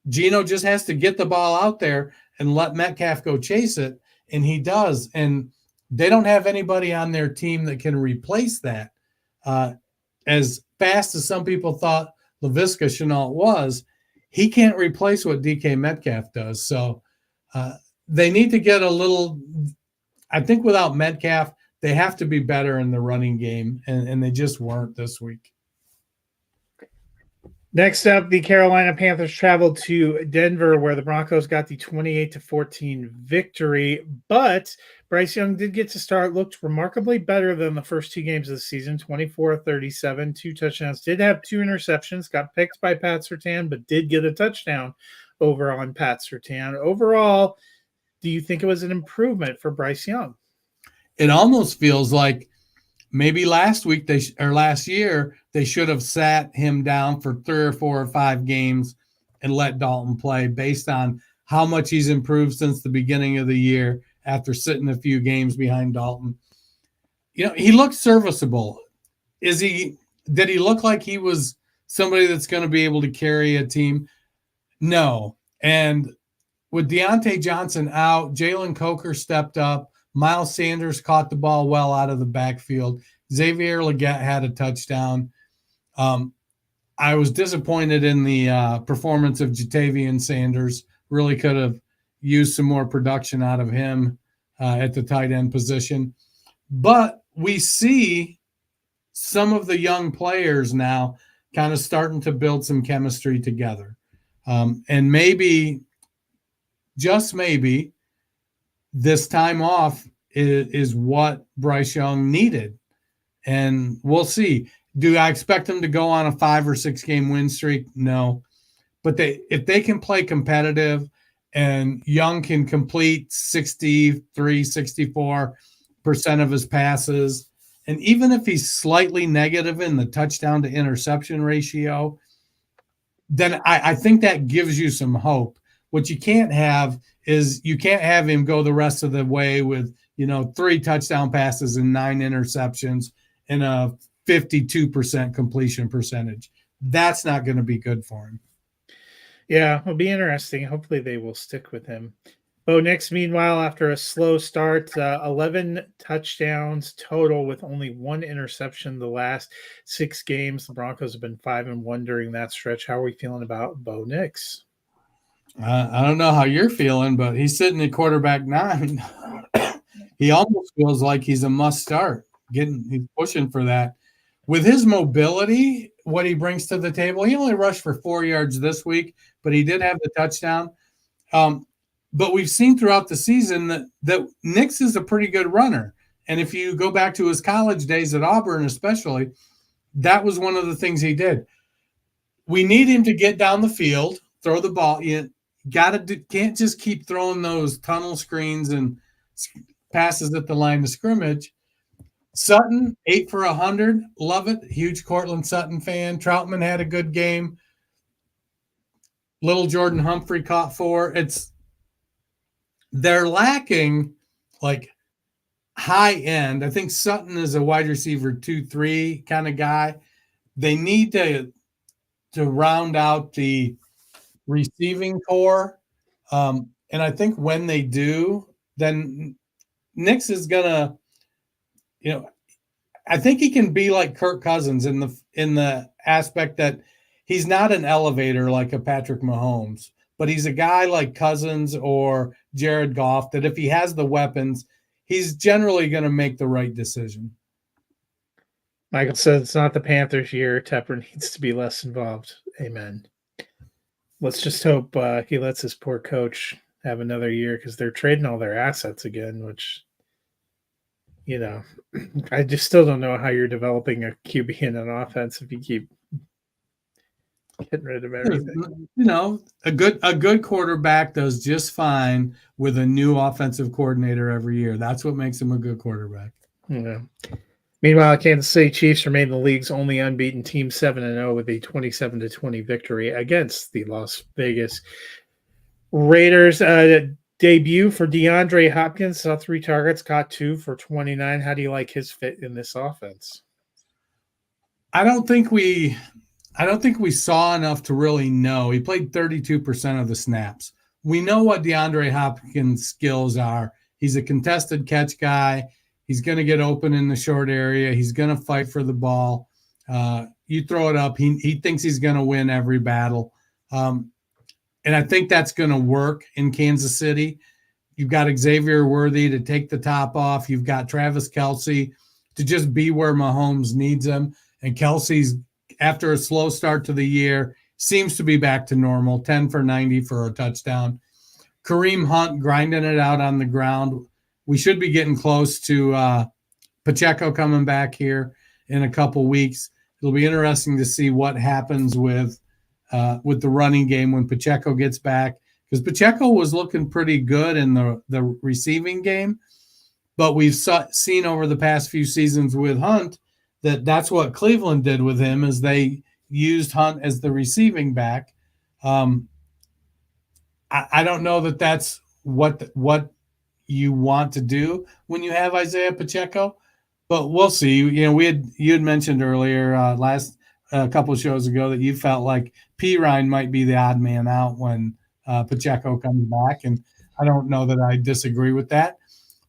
Geno just has to get the ball out there and let Metcalf go chase it. And he does. And they don't have anybody on their team that can replace that. As fast as some people thought Laviska Shenault was, he can't replace what DK Metcalf does. So they need to get a little – I think without Metcalf, they have to be better in the running game, and they just weren't this week. Next up, the Carolina Panthers traveled to Denver, where the Broncos got the 28-14 victory. But Bryce Young did get to start, looked remarkably better than the first 2 games of the season, 24-37, 2 touchdowns. Did have 2 interceptions, got picked by Pat Surtain, but did get a touchdown over on Pat Surtain. Overall, do you think it was an improvement for Bryce Young? It almost feels like maybe last year they should have sat him down for 3 or 4 or 5 games and let Dalton play based on how much he's improved since the beginning of the year after sitting a few games behind Dalton. You know, he looked serviceable. Did he look like he was somebody that's going to be able to carry a team? No. And with Deontay Johnson out, Jalen Coker stepped up. Miles Sanders caught the ball well out of the backfield. Xavier Legette had a touchdown. I was disappointed in the performance of Jatavian Sanders. Really could have used some more production out of him at the tight end position. But we see some of the young players now kind of starting to build some chemistry together. And maybe, just maybe, this time off is what Bryce Young needed. And we'll see. Do I expect them to go on a 5 or 6 game win streak? No. But if they can play competitive and Young can complete 63, 64% of his passes, and even if he's slightly negative in the touchdown to interception ratio, then I think that gives you some hope. What you can't have is you can't have him go the rest of the way with, 3 touchdown passes and 9 interceptions and a 52% completion percentage. That's not going to be good for him. Yeah, it'll be interesting. Hopefully they will stick with him. Bo Nix, meanwhile, after a slow start, 11 touchdowns total with only 1 interception the last 6 games. The Broncos have been 5-1 during that stretch. How are we feeling about Bo Nix? I don't know how you're feeling, but he's sitting at quarterback 9. He almost feels like he's a must start. He's pushing for that. With his mobility, what he brings to the table, he only rushed for 4 yards this week, but he did have the touchdown. But we've seen throughout the season that Nix is a pretty good runner. And if you go back to his college days at Auburn especially, that was one of the things he did. We need him to get down the field, throw the ball. You can't just keep throwing those tunnel screens and passes at the line of scrimmage. Sutton, 8 for 100. Love it. Huge Cortland Sutton fan. Troutman had a good game. Little Jordan Humphrey caught 4. They're lacking like high end. I think Sutton is a wide receiver 2-3 kind of guy. They need to round out the receiving core. And I think when they do, then Nix is gonna, I think he can be like Kirk Cousins in the aspect that he's not an elevator like a Patrick Mahomes, but he's a guy like Cousins or Jared Goff that if he has the weapons, he's generally going to make the right decision. Michael said it's not the Panthers' year. Tepper needs to be less involved. Amen. Let's just hope he lets his poor coach have another year because they're trading all their assets again, which, I just still don't know how you're developing a QB in an offense if you keep getting rid of everything. A good quarterback does just fine with a new offensive coordinator every year. That's what makes him a good quarterback. Yeah. Meanwhile, Kansas City Chiefs remain the league's only unbeaten team, 7-0 with a 27-20 victory against the Las Vegas Raiders. Debut for DeAndre Hopkins, saw 3 targets, caught 2 for 29. How do you like his fit in this offense? I don't think we saw enough to really know. He played 32% of the snaps. We know what DeAndre Hopkins' skills are. He's a contested catch guy. He's going to get open in the short area. He's going to fight for the ball. You throw it up. He thinks he's going to win every battle. And I think that's going to work in Kansas City. You've got Xavier Worthy to take the top off. You've got Travis Kelce to just be where Mahomes needs him. And Kelce's, after a slow start to the year, seems to be back to normal, 10 for 90 for a touchdown. Kareem Hunt grinding it out on the ground. We should be getting close to Pacheco coming back here in a couple weeks. It'll be interesting to see what happens with the running game when Pacheco gets back, because Pacheco was looking pretty good in the receiving game, but we've seen over the past few seasons with Hunt that's what Cleveland did with him, is they used Hunt as the receiving back. I don't know that that's what you want to do when you have Isaiah Pacheco. But we'll see. You had mentioned earlier last a couple of shows ago that you felt like Pirine might be the odd man out when Pacheco comes back, and I don't know that I disagree with that.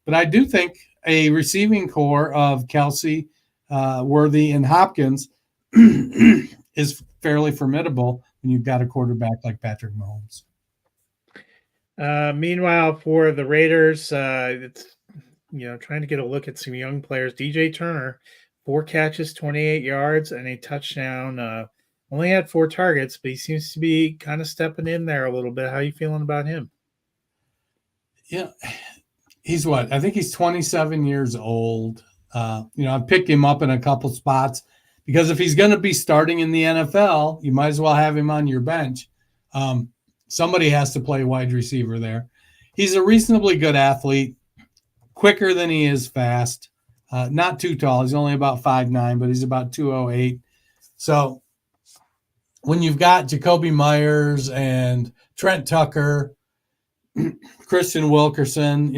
But I do think a receiving core of Kelsey, Worthy, and Hopkins is fairly formidable when you've got a quarterback like Patrick Mahomes. Meanwhile, for the Raiders, it's trying to get a look at some young players. DJ Turner, 4 catches, 28 yards, and a touchdown. Only had 4 targets, but he seems to be kind of stepping in there a little bit. How are you feeling about him? Yeah, he's what? I think he's 27 years old. I've picked him up in a couple spots because if he's going to be starting in the NFL, you might as well have him on your bench. Somebody has to play wide receiver there. He's a reasonably good athlete, quicker than he is fast. Not too tall. He's only about 5'9", but he's about 208. So when you've got Jacoby Myers and Trent Tucker, Christian Wilkerson,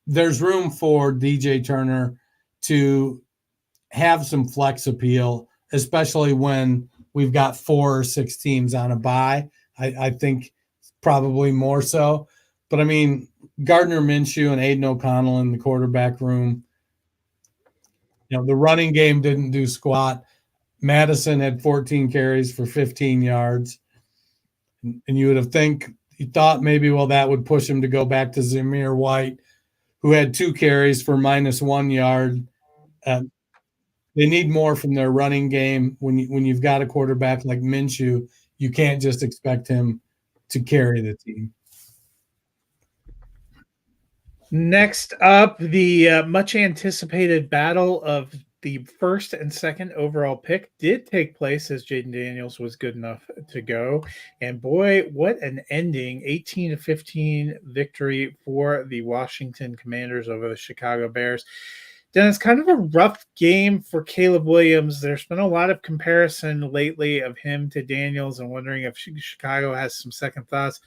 there's room for DJ Turner to have some flex appeal, especially when we've got 4 or 6 teams on a bye. I think probably more so. But, I mean, Gardner Minshew and Aiden O'Connell in the quarterback room, the running game didn't do squat. Madison had 14 carries for 15 yards. And you thought maybe, well, that would push him to go back to Zamir White, who had 2 carries for -1 yard. They need more from their running game. When you've got a quarterback like Minshew, you can't just expect him to carry the team. Next up, the much anticipated battle of the 1st and 2nd overall pick did take place as Jayden Daniels was good enough to go. And boy, what an ending. 18-15 victory for the Washington Commanders over the Chicago Bears. Dennis, kind of a rough game for Caleb Williams. There's been a lot of comparison lately of him to Daniels. I'm wondering if Chicago has some second thoughts.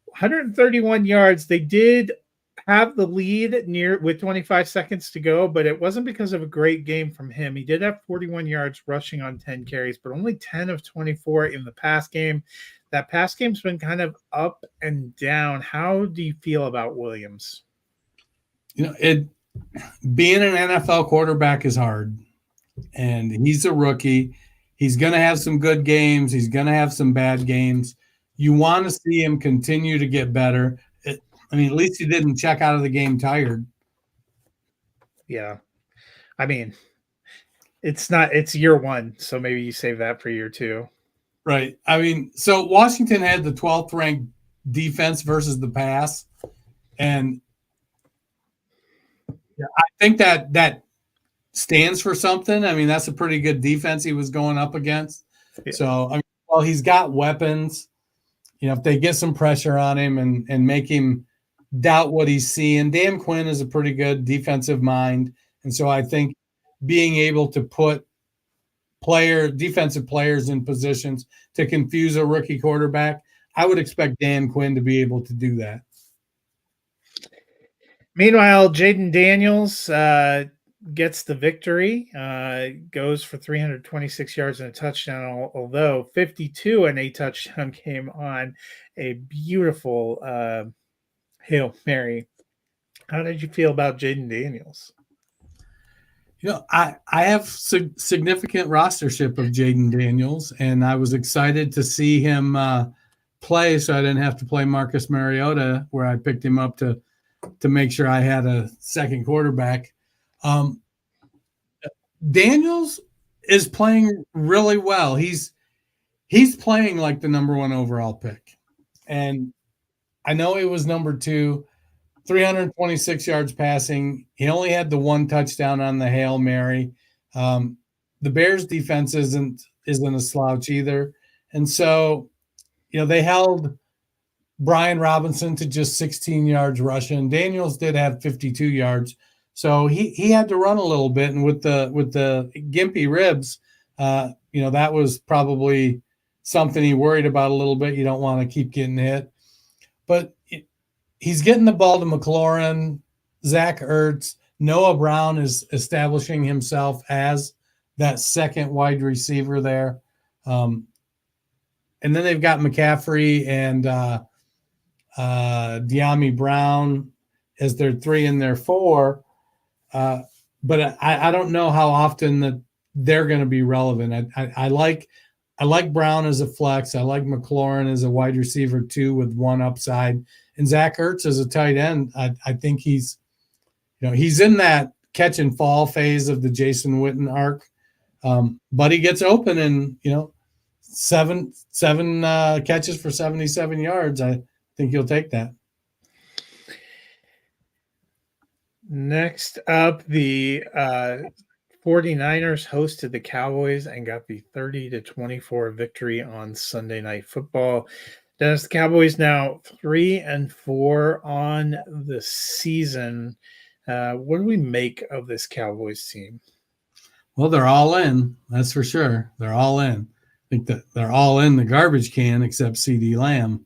131 yards. They did have the lead with 25 seconds to go, but it wasn't because of a great game from him. He did have 41 yards rushing on 10 carries, but only 10 of 24 in the pass game. That pass game's been kind of up and down. How do you feel about Williams? Being an NFL quarterback is hard, and he's a rookie. He's going to have some good games. He's going to have some bad games. You want to see him continue to get better. At least he didn't check out of the game tired. Yeah. It's year 1, so maybe you save that for year 2. Right. So Washington had the 12th ranked defense versus the pass. And I think that stands for something. That's a pretty good defense he was going up against. Yeah. So, he's got weapons. If they get some pressure on him and make him doubt what he's seeing, Dan Quinn is a pretty good defensive mind. And so I think being able to put defensive players in positions to confuse a rookie quarterback, I would expect Dan Quinn to be able to do that. Meanwhile, Jayden Daniels gets the victory, goes for 326 yards and a touchdown, although 52 and a touchdown came on a beautiful Hail Mary. How did you feel about Jayden Daniels? I have significant rostership of Jayden Daniels, and I was excited to see him play so I didn't have to play Marcus Mariota, where I picked him up to make sure I had a second quarterback. Daniels is playing really well. He's playing like the number 1 overall pick. And I know he was number 2, 326 yards passing. He only had the 1 touchdown on the Hail Mary. The Bears defense isn't a slouch either. And so, they held Brian Robinson to just 16 yards rushing. Daniels did have 52 yards. So he had to run a little bit. And with the gimpy ribs, that was probably something he worried about a little bit. You don't want to keep getting hit. But he's getting the ball to McLaurin, Zach Ertz. Noah Brown is establishing himself as that second wide receiver there. And then they've got McCaffrey and De'Ami Brown as their 3 and their 4. But I don't know how often that they're going to be relevant. I like Brown as a flex. I like McLaurin as a wide receiver 2 with 1 upside, and Zach Ertz as a tight end. I think he's in that catch and fall phase of the Jason Witten arc, but he gets open and seven catches for 77 yards. I think he'll take that. Next up, the 49ers hosted the Cowboys and got the 30-24 victory on Sunday Night Football. Dennis, the Cowboys now 3-4 on the season. What do we make of this Cowboys team? Well, they're all in. That's for sure. They're all in. I think that they're all in the garbage can except CD Lamb.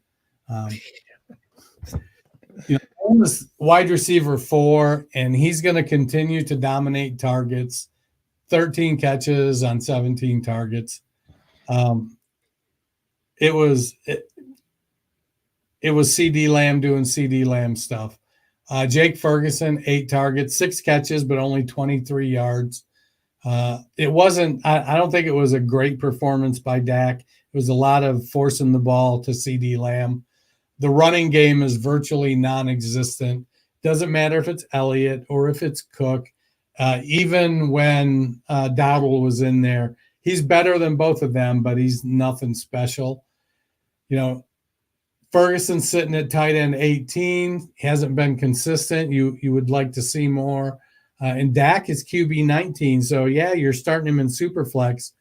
Was wide receiver 4, and he's going to continue to dominate targets. 13 catches on 17 targets. It was CD Lamb doing CD Lamb stuff. Jake Ferguson, 8 targets, 6 catches, but only 23 yards. It wasn't. I don't think it was a great performance by Dak. It was a lot of forcing the ball to CD Lamb. The running game is virtually non-existent. Doesn't matter if it's Elliott or if it's Cook. Even when Dowdle was in there, he's better than both of them, but he's nothing special. Ferguson's sitting at tight end 18. He hasn't been consistent. You would like to see more. And Dak is QB 19. So, yeah, you're starting him in Superflex,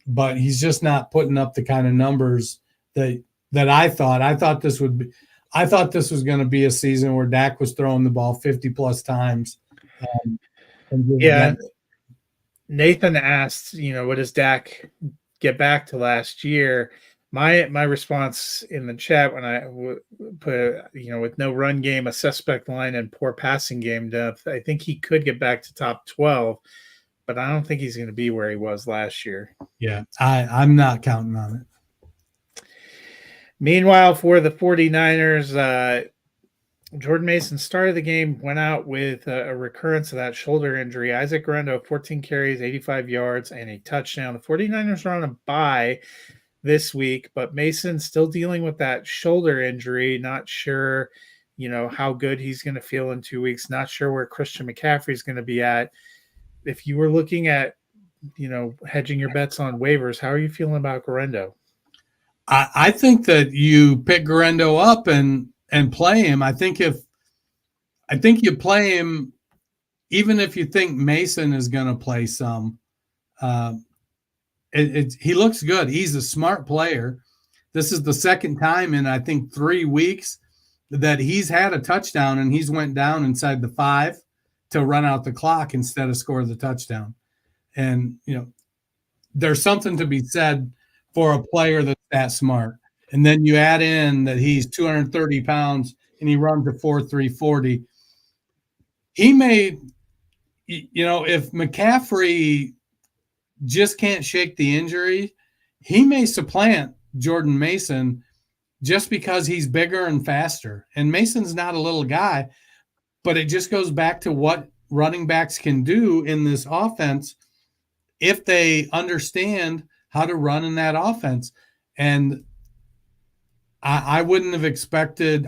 but he's just not putting up the kind of numbers that I thought. I thought this was going to be a season where Dak was throwing the ball 50-plus times. Nathan asked, what does Dak get back to last year? My response in the chat when I put, with no run game, a suspect line, and poor passing game depth, I think he could get back to top 12, but I don't think he's going to be where he was last year. Yeah, I'm not counting on it. Meanwhile, for the 49ers, Jordan Mason started the game, went out with a recurrence of that shoulder injury. Isaac Guerendo, 14 carries, 85 yards, and a touchdown. The 49ers are on a bye this week, but Mason's still dealing with that shoulder injury. Not sure, how good he's going to feel in 2 weeks. Not sure where Christian McCaffrey is going to be at. If you were looking at, hedging your bets on waivers, how are you feeling about Guerendo? I think that you pick Guerendo up and play him. I think you play him, even if you think Mason is going to play some. He looks good. He's a smart player. This is the second time in, I think, 3 weeks that he's had a touchdown, and he's went down inside the 5 to run out the clock instead of score the touchdown. And, there's something to be said for a player that's that smart. And then you add in that he's 230 pounds and he runs a 4.3 40. He may, if McCaffrey just can't shake the injury, he may supplant Jordan Mason just because he's bigger and faster. And Mason's not a little guy, but it just goes back to what running backs can do in this offense if they understand how to run in that offense. And I wouldn't have expected,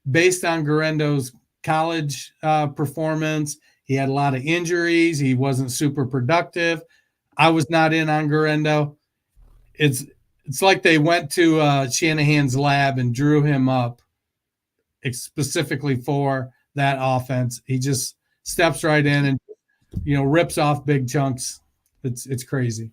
based on Guerendo's college performance, he had a lot of injuries. He wasn't super productive. I was not in on Guerendo. It's like they went to Shanahan's lab and drew him up specifically for that offense. He just steps right in and rips off big chunks. It's crazy.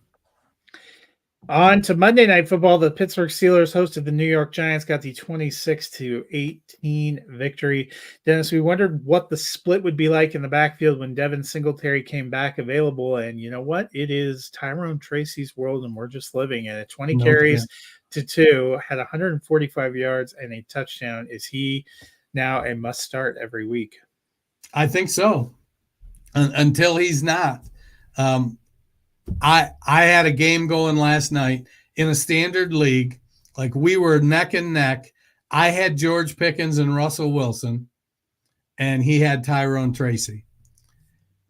On to Monday Night Football, the Pittsburgh Steelers hosted the New York Giants, got the 26-18 victory. Dennis, we wondered what the split would be like in the backfield when Devin Singletary came back available. And you know what? It is Tyrone Tracy's world, and we're just living in it. 20 carries to 2, had 145 yards and a touchdown. Is he now a must start every week. I think so. Until he's not. I had a game going last night in a standard league. Like we were neck and neck. I had George Pickens and Russell Wilson, and he had Tyrone Tracy.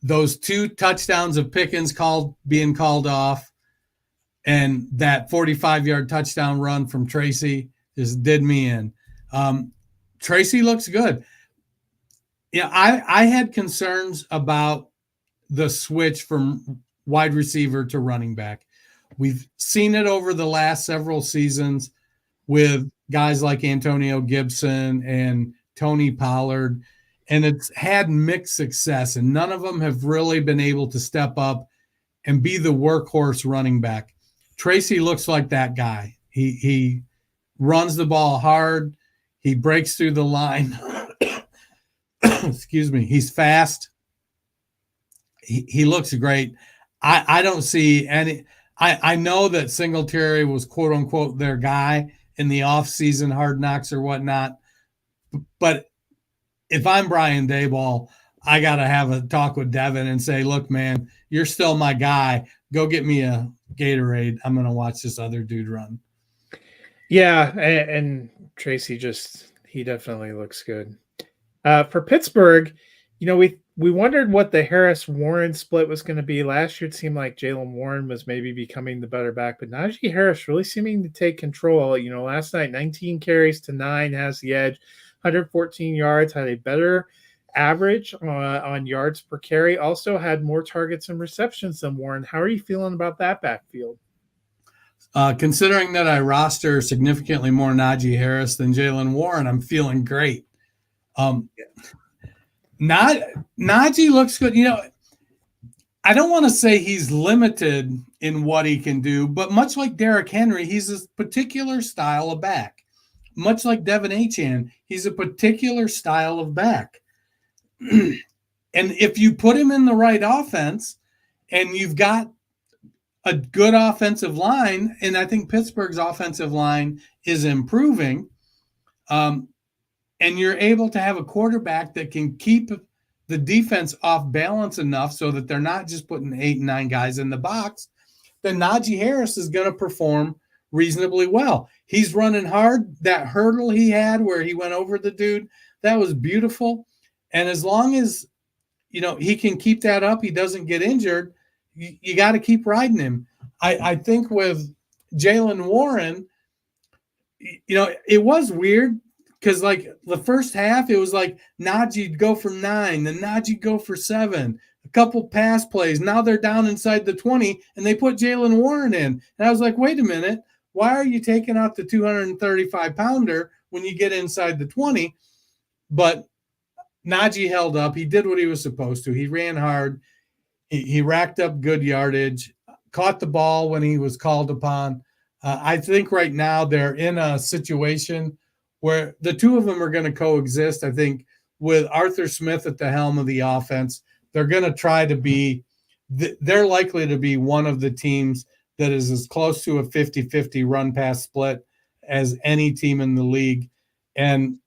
Those 2 touchdowns of Pickens being called off, and that 45-yard touchdown run from Tracy just did me in. Tracy looks good. Yeah, I had concerns about the switch from wide receiver to running back. We've seen it over the last several seasons with guys like Antonio Gibson and Tony Pollard, and it's had mixed success, and none of them have really been able to step up and be the workhorse running back. Tracy looks like that guy. He runs the ball hard. He breaks through the line. Excuse me. He's fast. He looks great. I don't see any. I know that Singletary was quote unquote their guy in the offseason, Hard Knocks or whatnot. But if I'm Brian Daboll, I got to have a talk with Devin and say, look, man, you're still my guy. Go get me a Gatorade. I'm going to watch this other dude run. Yeah. And Tracy he definitely looks good. For Pittsburgh, we wondered what the Harris-Warren split was going to be. Last year, it seemed like Jaylen Warren was maybe becoming the better back, but Najee Harris really seeming to take control. Last night, 19 carries to 9 has the edge, 114 yards, had a better average on yards per carry, also had more targets and receptions than Warren. How are you feeling about that backfield? Considering that I roster significantly more Najee Harris than Jaylen Warren, I'm feeling great. Najee looks good. I don't want to say he's limited in what he can do, but much like Derrick Henry, he's a particular style of back. Much like Devin Achane, he's a particular style of back. And if you put him in the right offense and you've got a good offensive line, and I think Pittsburgh's offensive line is improving, and you're able to have a quarterback that can keep the defense off balance enough so that they're not just putting 8 and 9 guys in the box, then Najee Harris is going to perform reasonably well. He's running hard. That hurdle he had where he went over the dude, that was beautiful. And as long as, he can keep that up, he doesn't get injured, you got to keep riding him. I think with Jaylen Warren, it was weird. Because, the first half, it was like Najee go for 9, then Najee go for 7, a couple pass plays. Now they're down inside the 20, and they put Jaylen Warren in. And I was like, wait a minute. Why are you taking out the 235-pounder when you get inside the 20? But Najee held up. He did what he was supposed to. He ran hard. He racked up good yardage, caught the ball when he was called upon. I think right now they're in a situation where the two of them are going to coexist. I think with Arthur Smith at the helm of the offense, they're going to try to be – they're likely to be one of the teams that is as close to a 50-50 run-pass split as any team in the league. And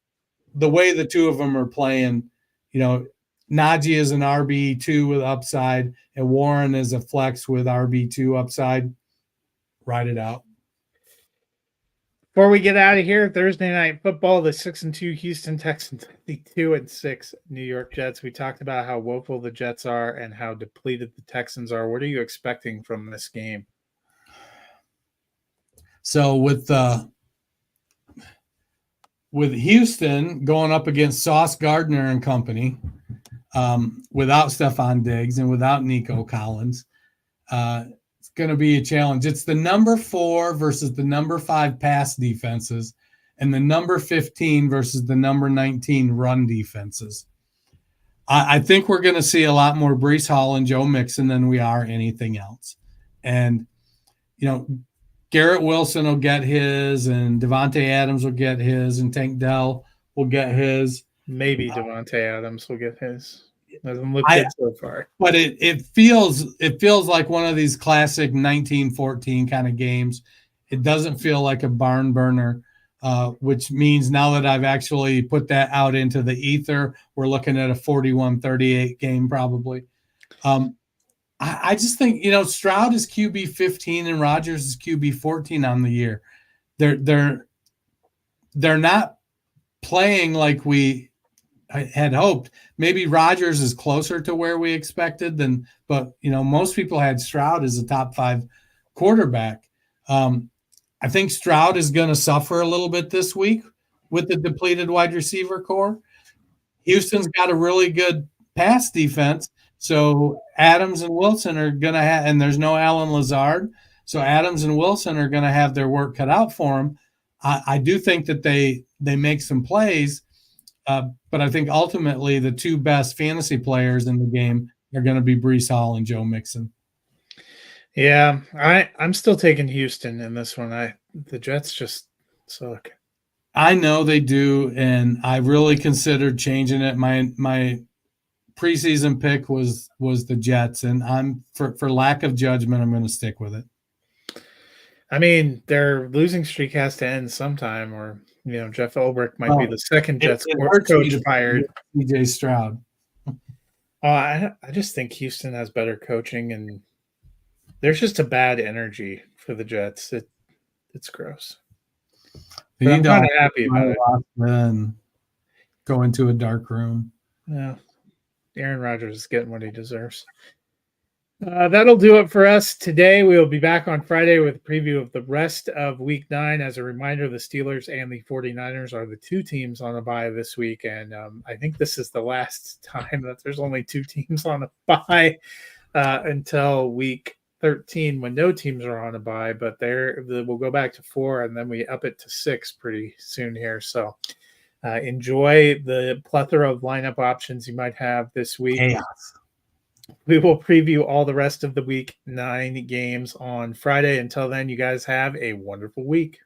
the way the two of them are playing, Najee is an RB2 with upside, and Warren is a flex with RB2 upside. Ride it out. Before we get out of here, Thursday Night Football, the 6-2 Houston Texans, the 2-6 New York Jets. We talked about how woeful the Jets are and how depleted the Texans are. What are you expecting from this game? So with Houston going up against Sauce Gardner and company, without Stephon Diggs and without Nico Collins, it's going to be a challenge. It's the number 4 versus the number 5 pass defenses and the number 15 versus the number 19 run defenses. I think we're going to see a lot more Breece Hall and Joe Mixon than we are anything else. And, Garrett Wilson will get his, and Devontae Adams will get his, and Tank Dell will get his. Maybe Devontae Adams will get his. Doesn't look good so far. But it feels like one of these classic 1914 kind of games. It doesn't feel like a barn burner. which means now that I've actually put that out into the ether, we're looking at a 41-38 game probably. I just think, Stroud is QB 15 and Rodgers is QB 14 on the year. They're not playing like we had hoped. Maybe Rodgers is closer to where we expected but most people had Stroud as a top 5 quarterback. I think Stroud is going to suffer a little bit this week with the depleted wide receiver core. Houston's got a really good pass defense. So Adams and Wilson are going to have, and there's no Alan Lazard. So Adams and Wilson are going to have their work cut out for them. I do think that they make some plays, but I think ultimately the 2 best fantasy players in the game are going to be Breece Hall and Joe Mixon. Yeah, I'm still taking Houston in this one. The Jets just suck. I know they do, and I really considered changing it. My preseason pick was the Jets, and I'm for lack of judgment, I'm going to stick with it. I mean, their losing streak has to end sometime, or Jeff Ulbrich might be the second Jets coach fired. CJ Stroud. I just think Houston has better coaching, and there's just a bad energy for the Jets. It's gross. I'm kind of happy about it. Then go into a dark room. Yeah, Aaron Rodgers is getting what he deserves. That'll do it for us today. We will be back on Friday with a preview of the rest of Week 9. As a reminder, the Steelers and the 49ers are the 2 teams on a bye this week, and I think this is the last time that there's only 2 teams on a bye until Week 13 when no teams are on a bye, but we'll go back to 4 and then we up it to 6 pretty soon here. So enjoy the plethora of lineup options you might have this week. Chaos. We will preview all the rest of the Week 9 games on Friday. Until then, you guys have a wonderful week.